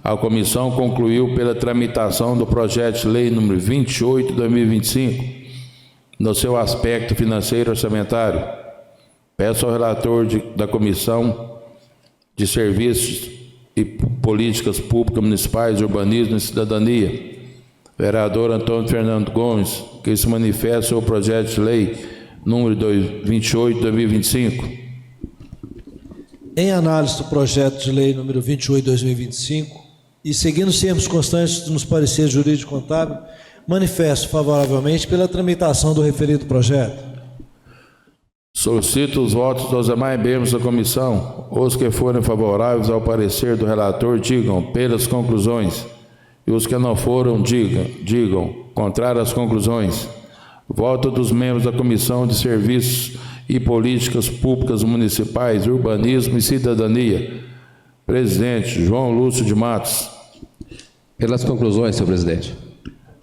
a comissão concluiu pela tramitação do projeto de lei número 28/2025 no seu aspecto financeiro e orçamentário. Peço ao relator da Comissão de Serviços e Políticas Públicas Municipais de Urbanismo e Cidadania, vereador Antônio Fernando Gomes, que se manifeste sobre o projeto de lei número 28/2025. Em análise do projeto de lei número 28/2025 e seguindo os termos constantes nos pareceres jurídico e contábil, manifesto favoravelmente pela tramitação do referido projeto. Solicito os votos dos demais membros da comissão. Os que forem favoráveis ao parecer do relator digam pelas conclusões, e os que não foram digam contrário às conclusões. Voto dos membros da Comissão de Serviços e Políticas Públicas Municipais, Urbanismo e Cidadania. Presidente, João Lúcio de Matos. Pelas conclusões, senhor presidente.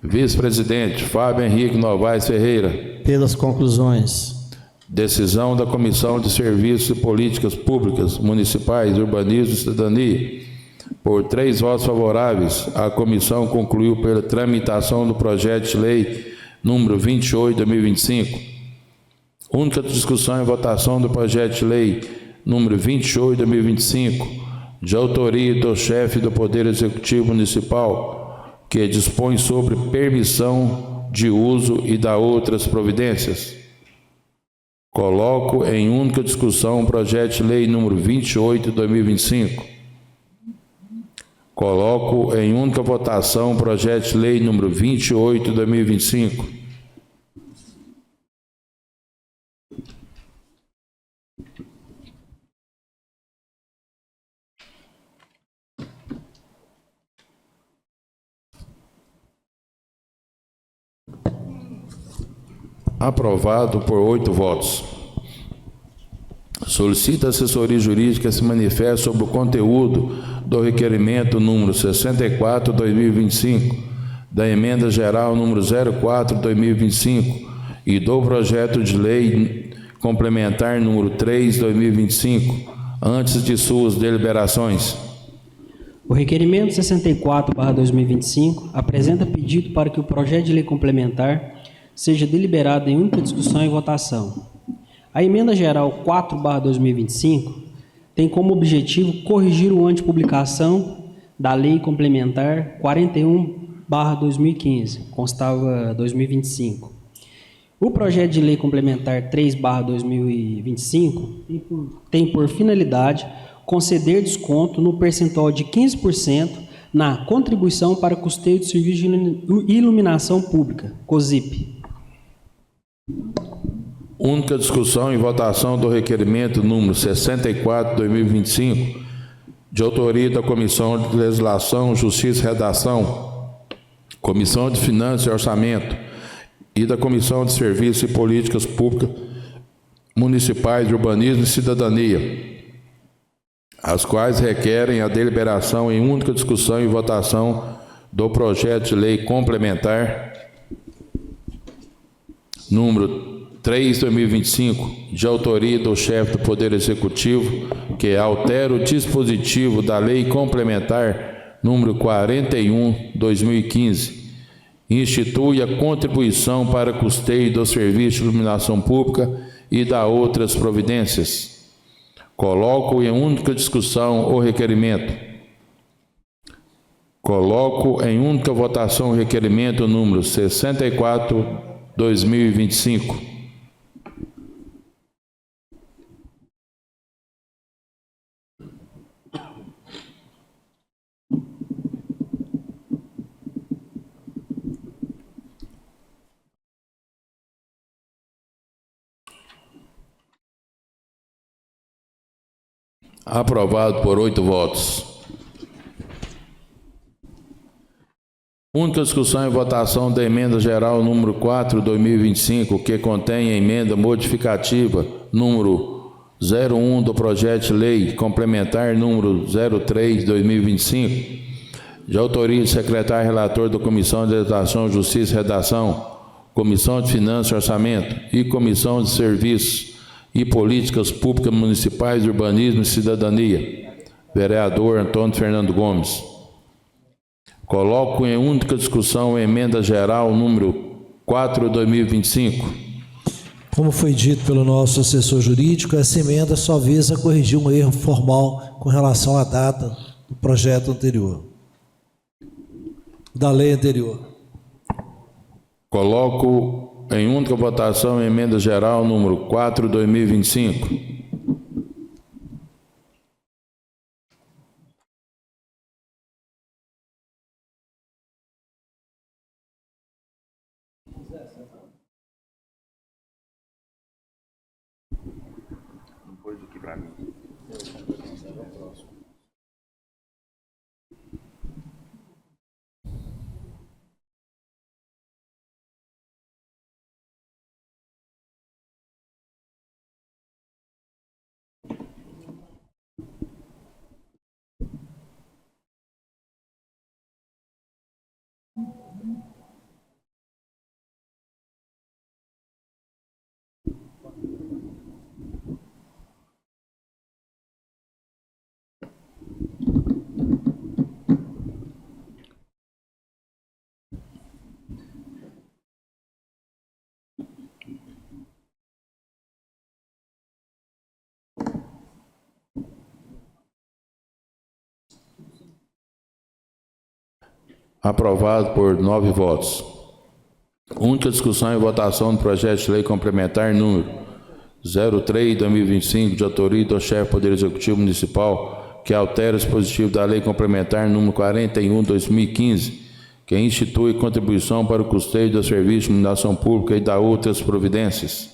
Vice-presidente, Fábio Henrique Novaes Ferreira. Pelas conclusões. Decisão da Comissão de Serviços e Políticas Públicas Municipais, Urbanismo e Cidadania. Por 3 votos favoráveis, a comissão concluiu pela tramitação do projeto de lei número 28/2025. Única discussão e votação do projeto de lei número 28/2025, de autoria do chefe do Poder Executivo Municipal, que dispõe sobre permissão de uso e da outras providências. Coloco em única discussão o projeto de lei número 28/2025. Coloco em única votação o projeto de lei número 28/2025. Aprovado por 8 votos. Solicita a assessoria jurídica se manifeste sobre o conteúdo do requerimento número 64/2025, da emenda geral número 04/2025 e do projeto de lei complementar número 3/2025, antes de suas deliberações. O requerimento 64/2025 apresenta pedido para que o projeto de lei complementar seja deliberado em única discussão e votação. A emenda geral 4/2025 tem como objetivo corrigir o antepublicação da lei complementar 41/2015, constava 2025. O projeto de lei complementar 3/2025 tem por finalidade conceder desconto no percentual de 15% na contribuição para custeio de serviços de iluminação pública, COSIP. Única discussão e votação do requerimento número 64/2025, de autoria da Comissão de Legislação, Justiça e Redação, Comissão de Finanças e Orçamento e da Comissão de Serviços e Políticas Públicas Municipais, Urbanismo e Cidadania, as quais requerem a deliberação em única discussão e votação do projeto de lei complementar número 3/2025, de autoria do chefe do Poder Executivo, que altera o dispositivo da Lei Complementar número 41/2015, institui a contribuição para custeio do serviço de iluminação pública e da outras providências. Coloco em única discussão o requerimento. Coloco em única votação o requerimento número 64/2025. Aprovado por 8 votos. Única discussão e votação da emenda geral número 4/2025, que contém a emenda modificativa número 01 do projeto de lei complementar número 03/2025, de autoria do secretário relator da Comissão de Legislação, Justiça e Redação, Comissão de Finanças e Orçamento e Comissão de Serviços e Políticas Públicas Municipais, Urbanismo e Cidadania, vereador Antônio Fernando Gomes. Coloco em única discussão a emenda geral número 4/2025. Como foi dito pelo nosso assessor jurídico, essa emenda só visa corrigir um erro formal com relação à data do projeto anterior, da lei anterior. Coloco em única votação a emenda geral número 4/2025. Aprovado por 9 votos. Única discussão e votação do projeto de lei complementar número 03/2025, de autoria do chefe do Poder Executivo Municipal, que altera o dispositivo da lei complementar número 41/2015, que institui contribuição para o custeio do serviço de iluminação pública e da outras providências.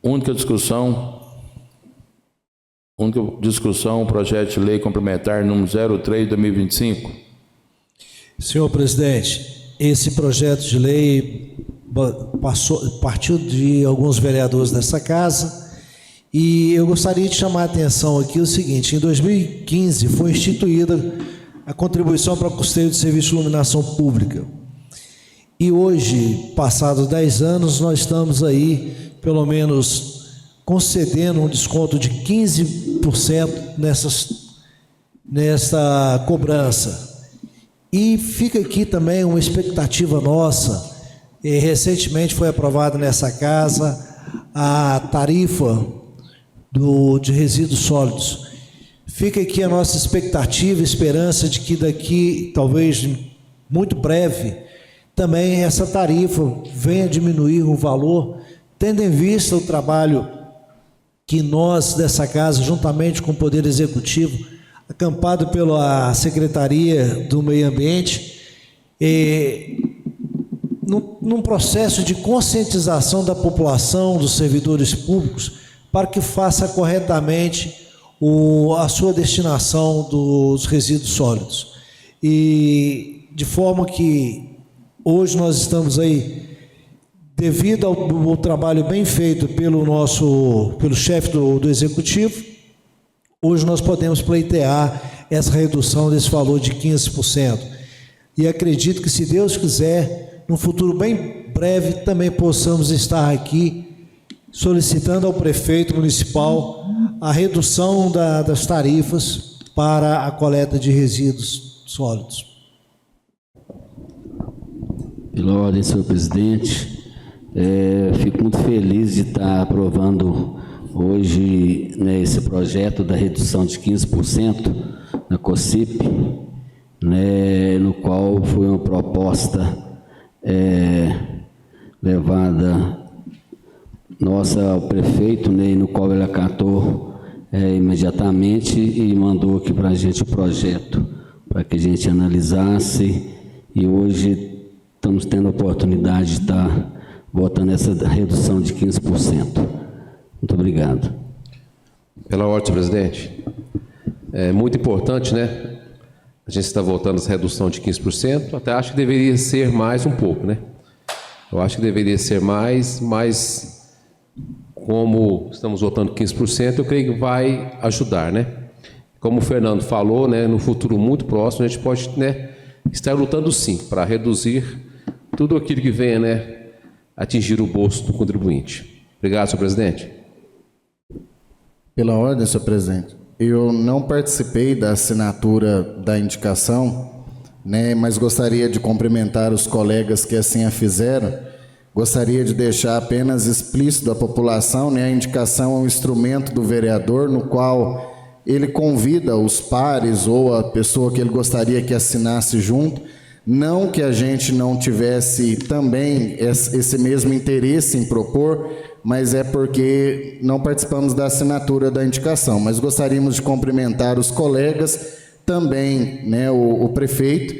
Única discussão, projeto de lei complementar número 03/2025. Senhor presidente, esse projeto de lei partiu de alguns vereadores dessa casa e eu gostaria de chamar a atenção aqui o seguinte: em 2015 foi instituída a contribuição para o custeio de serviço de iluminação pública. E hoje, passados 10 anos, nós estamos aí, pelo menos, concedendo um desconto de 15% nessa cobrança. E fica aqui também uma expectativa nossa. Recentemente foi aprovada nessa casa a tarifa de resíduos sólidos. Fica aqui a nossa expectativa, esperança de que daqui, talvez muito breve, também essa tarifa venha a diminuir o valor, tendo em vista o trabalho que nós dessa casa, juntamente com o Poder Executivo, acampado pela Secretaria do Meio Ambiente, num processo de conscientização da população, dos servidores públicos, para que faça corretamente a sua destinação dos resíduos sólidos. E de forma que hoje nós estamos aí, devido ao trabalho bem feito pelo chefe do Executivo, hoje nós podemos pleitear essa redução desse valor de 15%. E acredito que, se Deus quiser, num futuro bem breve, também possamos estar aqui solicitando ao prefeito municipal a redução das tarifas para a coleta de resíduos sólidos. Pela ordem, senhor presidente, fico muito feliz de estar aprovando hoje, né, esse projeto da redução de 15% na COSIP, né, no qual foi uma proposta levada nossa ao prefeito, né, no qual ele acatou imediatamente e mandou aqui para a gente o projeto, para que a gente analisasse, e hoje estamos tendo a oportunidade de estar votando essa redução de 15%. Muito obrigado. Pela ordem, presidente. É muito importante, né? A gente está votando essa redução de 15%, até acho que deveria ser mais um pouco, né? Eu acho que deveria ser mais, mas como estamos votando 15%, eu creio que vai ajudar, né? Como o Fernando falou, né, no futuro muito próximo, a gente pode, né, estar lutando sim para reduzir tudo aquilo que venha, né, atingir o bolso do contribuinte. Obrigado, senhor presidente. Pela ordem, senhor presidente. Eu não participei da assinatura da indicação, né, mas gostaria de cumprimentar os colegas que assim a fizeram. Gostaria de deixar apenas explícito à população, né, a indicação é um instrumento do vereador, no qual ele convida os pares ou a pessoa que ele gostaria que assinasse junto. Não que a gente não tivesse também esse mesmo interesse em propor, mas é porque não participamos da assinatura da indicação. Mas gostaríamos de cumprimentar os colegas, também, né, o prefeito,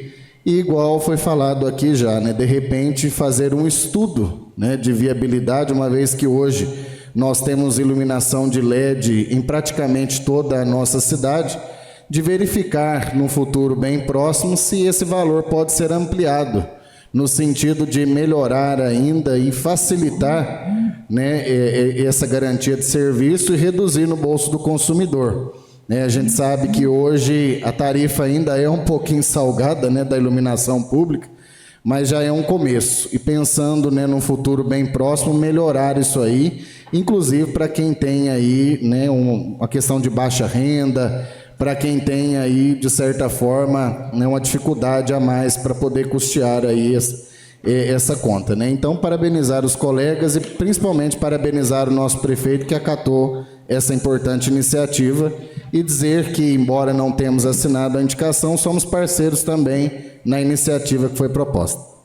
e igual foi falado aqui já, né, de repente fazer um estudo, né, de viabilidade, uma vez que hoje nós temos iluminação de LED em praticamente toda a nossa cidade, de verificar no futuro bem próximo se esse valor pode ser ampliado, no sentido de melhorar ainda e facilitar, né, essa garantia de serviço e reduzir no bolso do consumidor. A gente sabe que hoje a tarifa ainda é um pouquinho salgada, né, da iluminação pública, mas já é um começo. E pensando, né, num futuro bem próximo, melhorar isso aí, inclusive para quem tem aí, né, uma questão de baixa renda, para quem tem aí, de certa forma, né, uma dificuldade a mais para poder custear aí essa conta, né? Então, parabenizar os colegas e principalmente parabenizar o nosso prefeito que acatou essa importante iniciativa e dizer que, embora não tenhamos assinado a indicação, somos parceiros também na iniciativa que foi proposta.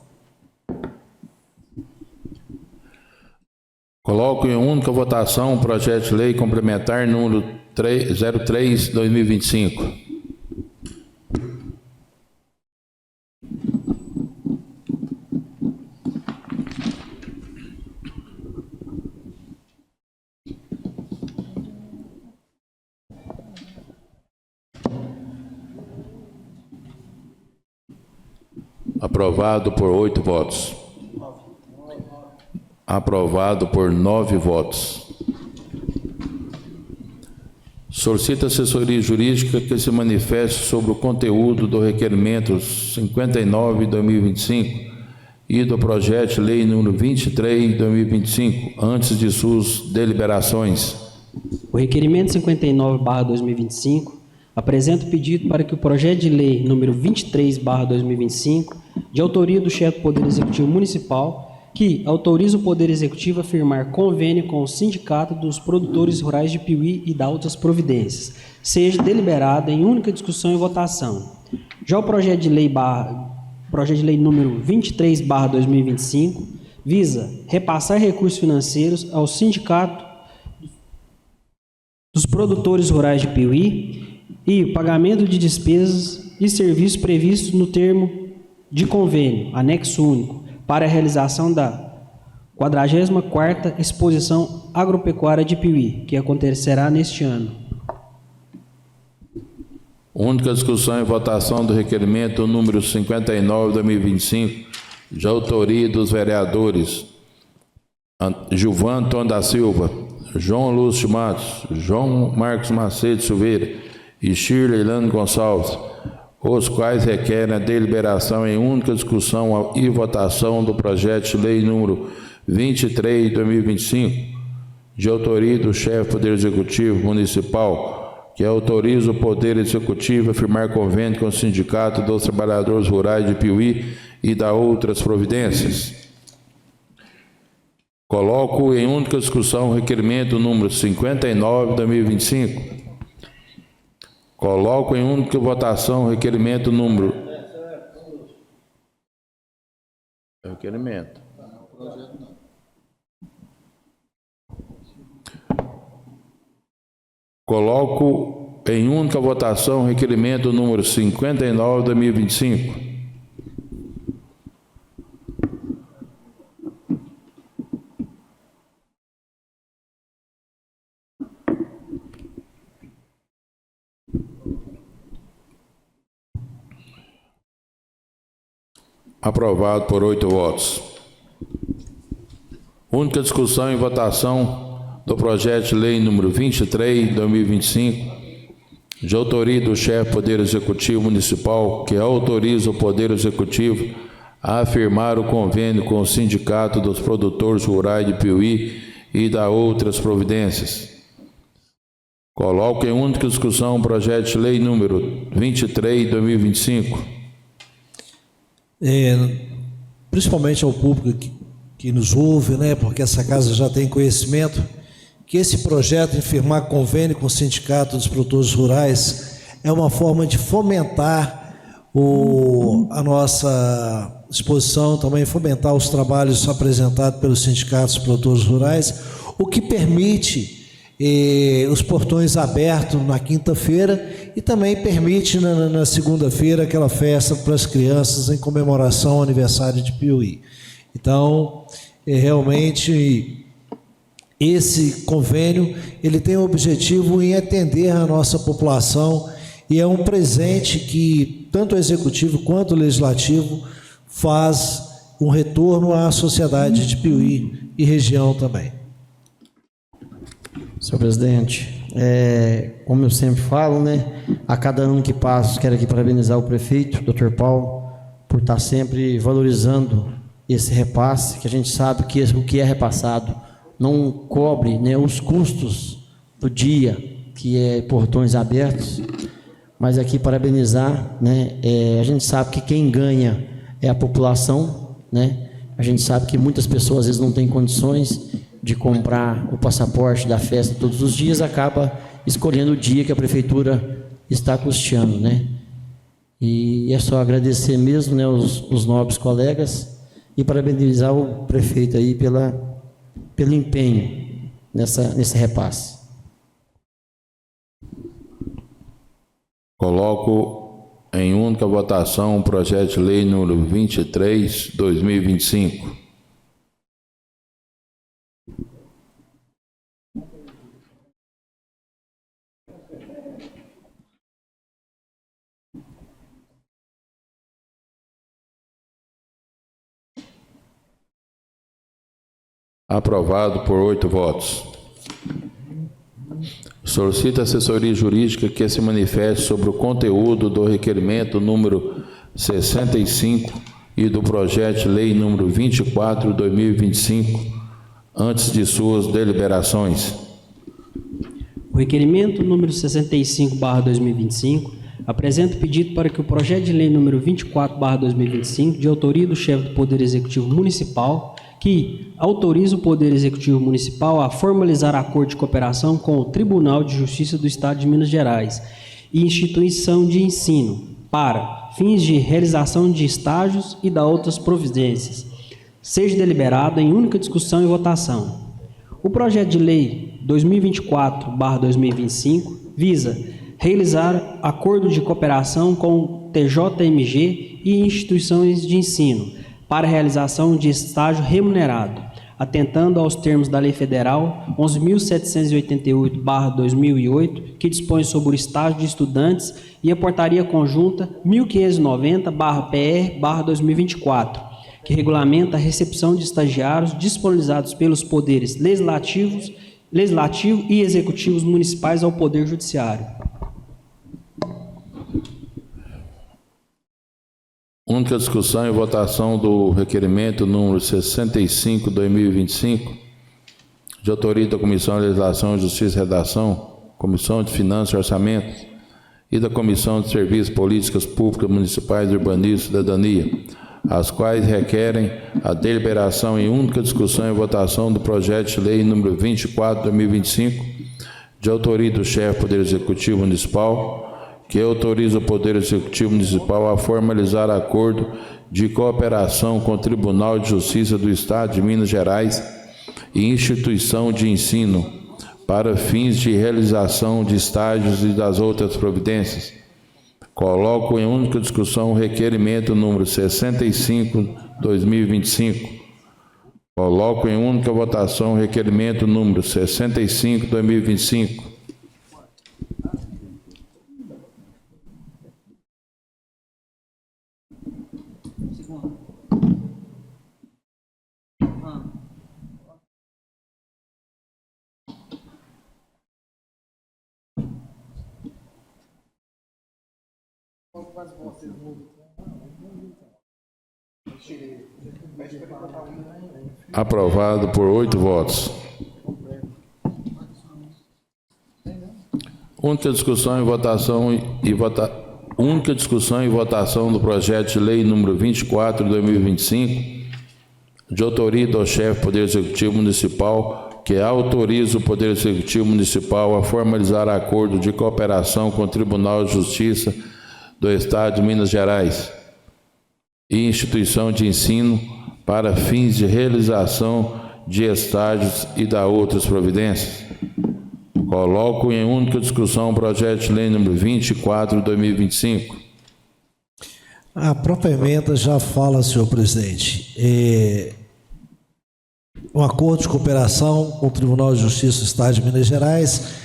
Coloco em única votação o projeto de lei complementar número 03/2025. Aprovado por 8 votos. Aprovado por 9 votos. Solicita a assessoria jurídica que se manifeste sobre o conteúdo do requerimento 59/2025 e do projeto de lei número 23/2025, antes de suas deliberações. O requerimento 59/2025 apresenta o pedido para que o projeto de lei número 23/2025, de autoria do chefe do Poder Executivo Municipal, que autoriza o Poder Executivo a firmar convênio com o Sindicato dos Produtores Rurais de Piuí e da outras providências, seja deliberada em única discussão e votação. Já o projeto de lei número 23/2025 visa repassar recursos financeiros ao Sindicato dos Produtores Rurais de Piuí e pagamento de despesas e serviços previstos no termo de convênio, anexo único, para a realização da 44ª Exposição Agropecuária de Piuí, que acontecerá neste ano. Única discussão e votação do requerimento número 59/2025, de autoria dos vereadores Gilvan Antônio da Silva, João Lúcio Matos, João Marcos Macedo Silveira e Shirley Lano Gonçalves, os quais requerem a deliberação em única discussão e votação do projeto de lei número 23/2025, de autoria do chefe do Poder Executivo Municipal, que autoriza o Poder Executivo a firmar convênio com o Sindicato dos Trabalhadores Rurais de Piuí e da outras providências. Coloco em única discussão o requerimento número 59/2025. Coloco em única votação o requerimento número... Requerimento. Coloco em única votação o requerimento número 59/2025. Aprovado por 8 votos. Única discussão e votação do projeto de lei número 23/2025, de autoria do chefe do Poder Executivo Municipal, que autoriza o Poder Executivo a firmar o convênio com o Sindicato dos Produtores Rurais de Piuí e da outras providências. Coloco em única discussão o projeto de lei número 23/2025. Principalmente ao público que nos ouve, né, porque essa casa já tem conhecimento, que esse projeto de firmar convênio com o Sindicato dos Produtores Rurais é uma forma de fomentar a nossa exposição, também fomentar os trabalhos apresentados pelos sindicatos dos produtores rurais, o que permite os portões abertos na quinta-feira e também permite na segunda-feira aquela festa para as crianças em comemoração ao aniversário de Piuí. Então, realmente, esse convênio ele tem o objetivo em atender a nossa população e é um presente que tanto o Executivo quanto o Legislativo faz um retorno à sociedade de Piuí e região também. Senhor presidente, como eu sempre falo, né, a cada ano que passa, quero aqui parabenizar o prefeito, Dr. Paulo, por estar sempre valorizando esse repasse, que a gente sabe que o que é repassado não cobre, né, os custos do dia, que é portões abertos, mas aqui parabenizar, né, a gente sabe que quem ganha é a população, né, a gente sabe que muitas pessoas às vezes não têm condições de comprar o passaporte da festa todos os dias, acaba escolhendo o dia que a prefeitura está custeando, né? E é só agradecer mesmo, né, os nobres colegas e parabenizar o prefeito aí pelo empenho nesse repasse. Coloco em única votação o projeto de lei número 23, 2025. Aprovado por 8 votos. Solicito à assessoria jurídica que se manifeste sobre o conteúdo do requerimento número 65 e do projeto de lei número 24, 2025, antes de suas deliberações. O requerimento número 65/2025 apresenta o pedido para que o projeto de lei número 24/2025, de autoria do chefe do Poder Executivo Municipal, que autoriza o Poder Executivo Municipal a formalizar acordo de cooperação com o Tribunal de Justiça do Estado de Minas Gerais e instituição de ensino para fins de realização de estágios e da outras providências, seja deliberado em única discussão e votação. O projeto de lei 2024/2025 visa realizar acordo de cooperação com o TJMG e instituições de ensino para realização de estágio remunerado, atentando aos termos da Lei Federal 11.788/2008, que dispõe sobre o estágio de estudantes, e a Portaria Conjunta 1590/PR/2024, que regulamenta a recepção de estagiários disponibilizados pelos poderes legislativo e executivos municipais ao Poder Judiciário. Única discussão e votação do requerimento número 65, 2025, de autoria da Comissão de Legislação, Justiça e Redação, Comissão de Finanças e Orçamento e da Comissão de Serviços, Políticas Públicas Municipais, Urbanismo e Cidadania, as quais requerem a deliberação em única discussão e votação do projeto de lei número 24, 2025, de autoria do chefe do Poder Executivo Municipal, que autoriza o Poder Executivo Municipal a formalizar acordo de cooperação com o Tribunal de Justiça do Estado de Minas Gerais e instituição de ensino para fins de realização de estágios e das outras providências. Coloco em única discussão o requerimento número 65, 2025. Coloco em única votação o requerimento número 65, 2025. Aprovado por 8 votos. Única discussão e votação do projeto de lei número 24, 2025, de autoria do chefe do Poder Executivo Municipal, que autoriza o Poder Executivo Municipal a formalizar acordo de cooperação com o Tribunal de Justiça do Estado de Minas Gerais e instituição de ensino para fins de realização de estágios e da outras providências. Coloco em única discussão o projeto de lei número 24, 2025. A própria emenda já fala, senhor presidente, um acordo de cooperação com o Tribunal de Justiça do Estado de Minas Gerais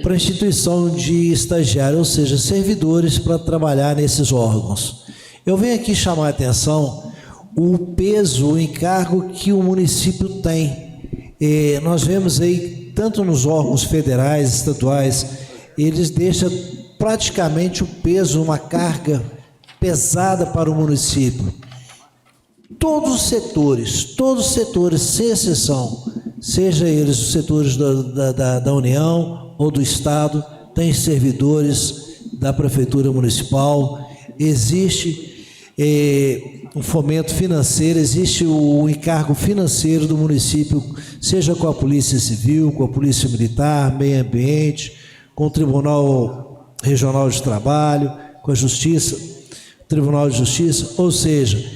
para a instituição de estagiários, ou seja, servidores para trabalhar nesses órgãos. Eu venho aqui chamar a atenção o peso, o encargo que o município tem. Nós vemos aí, tanto nos órgãos federais, estaduais, eles deixam praticamente o peso, uma carga pesada para o município. Todos os setores, sem exceção, seja eles os setores da União ou do Estado, têm servidores da Prefeitura Municipal. Existe o fomento financeiro, existe o encargo financeiro do município, seja com a Polícia Civil, com a Polícia Militar, Meio Ambiente, com o Tribunal Regional de Trabalho, com a Justiça, Tribunal de Justiça, ou seja,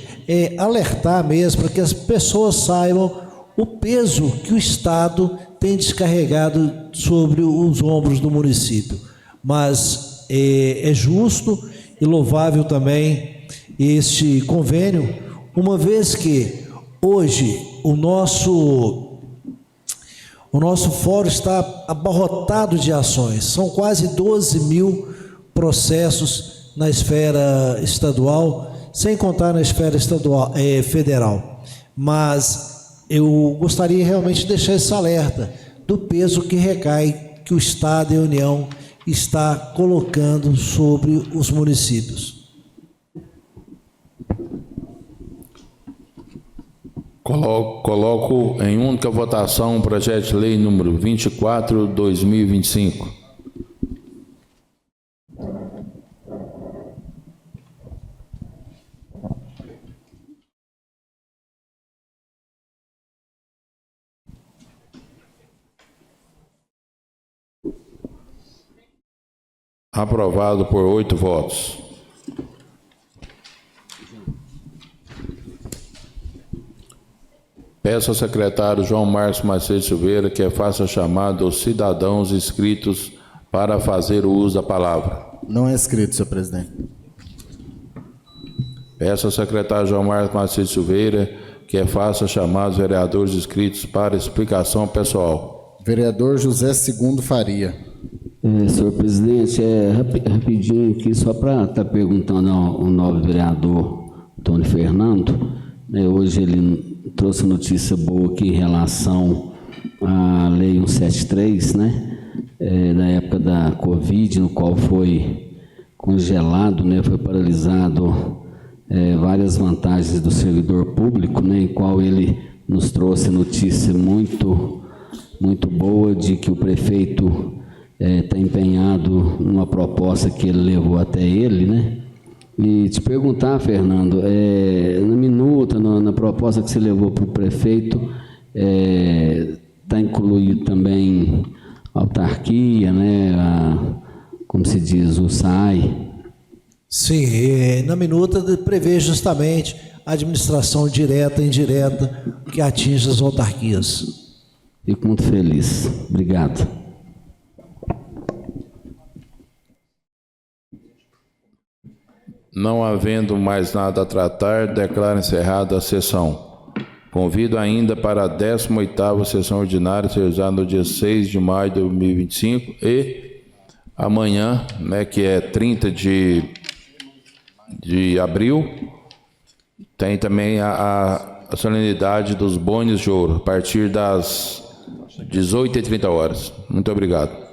alertar mesmo para que as pessoas saibam o peso que o Estado tem descarregado sobre os ombros do município. Mas é justo e louvável também este convênio, uma vez que hoje o nosso fórum está abarrotado de ações. São quase 12 mil processos na esfera estadual, sem contar na esfera federal. Mas eu gostaria realmente de deixar esse alerta do peso que recai, que o Estado e a União está colocando sobre os municípios. Coloco em única votação o projeto de lei número 24/2025. Aprovado por 8 votos. Peço ao secretário João Marcos Macedo Silveira que faça chamada aos cidadãos inscritos para fazer o uso da palavra. Não é inscrito, senhor presidente. Peço ao secretário João Marcos Macedo Silveira que faça chamar os vereadores inscritos para explicação pessoal. Vereador José Segundo Faria. Senhor presidente, rapidinho aqui, só para estar perguntando ao novo vereador Antônio Fernando, hoje ele trouxe notícia boa aqui em relação à Lei 173, da época da Covid, no qual foi congelado, foi paralisado várias vantagens do servidor público, em qual ele nos trouxe notícia muito boa de que o prefeito está empenhado numa proposta que ele levou até ele, E te perguntar, Fernando, na minuta, na proposta que você levou para o prefeito, está incluído também a autarquia, como se diz, o SAI? Sim, na minuta prevê justamente a administração direta e indireta que atinge as autarquias. Fico muito feliz. Obrigado. Não havendo mais nada a tratar, declaro encerrada a sessão. Convido ainda para a 18ª sessão ordinária, realizada no dia 6 de maio de 2025 e amanhã, que é 30 de abril, tem também a solenidade dos bônus de ouro, a partir das 18h30. Muito obrigado.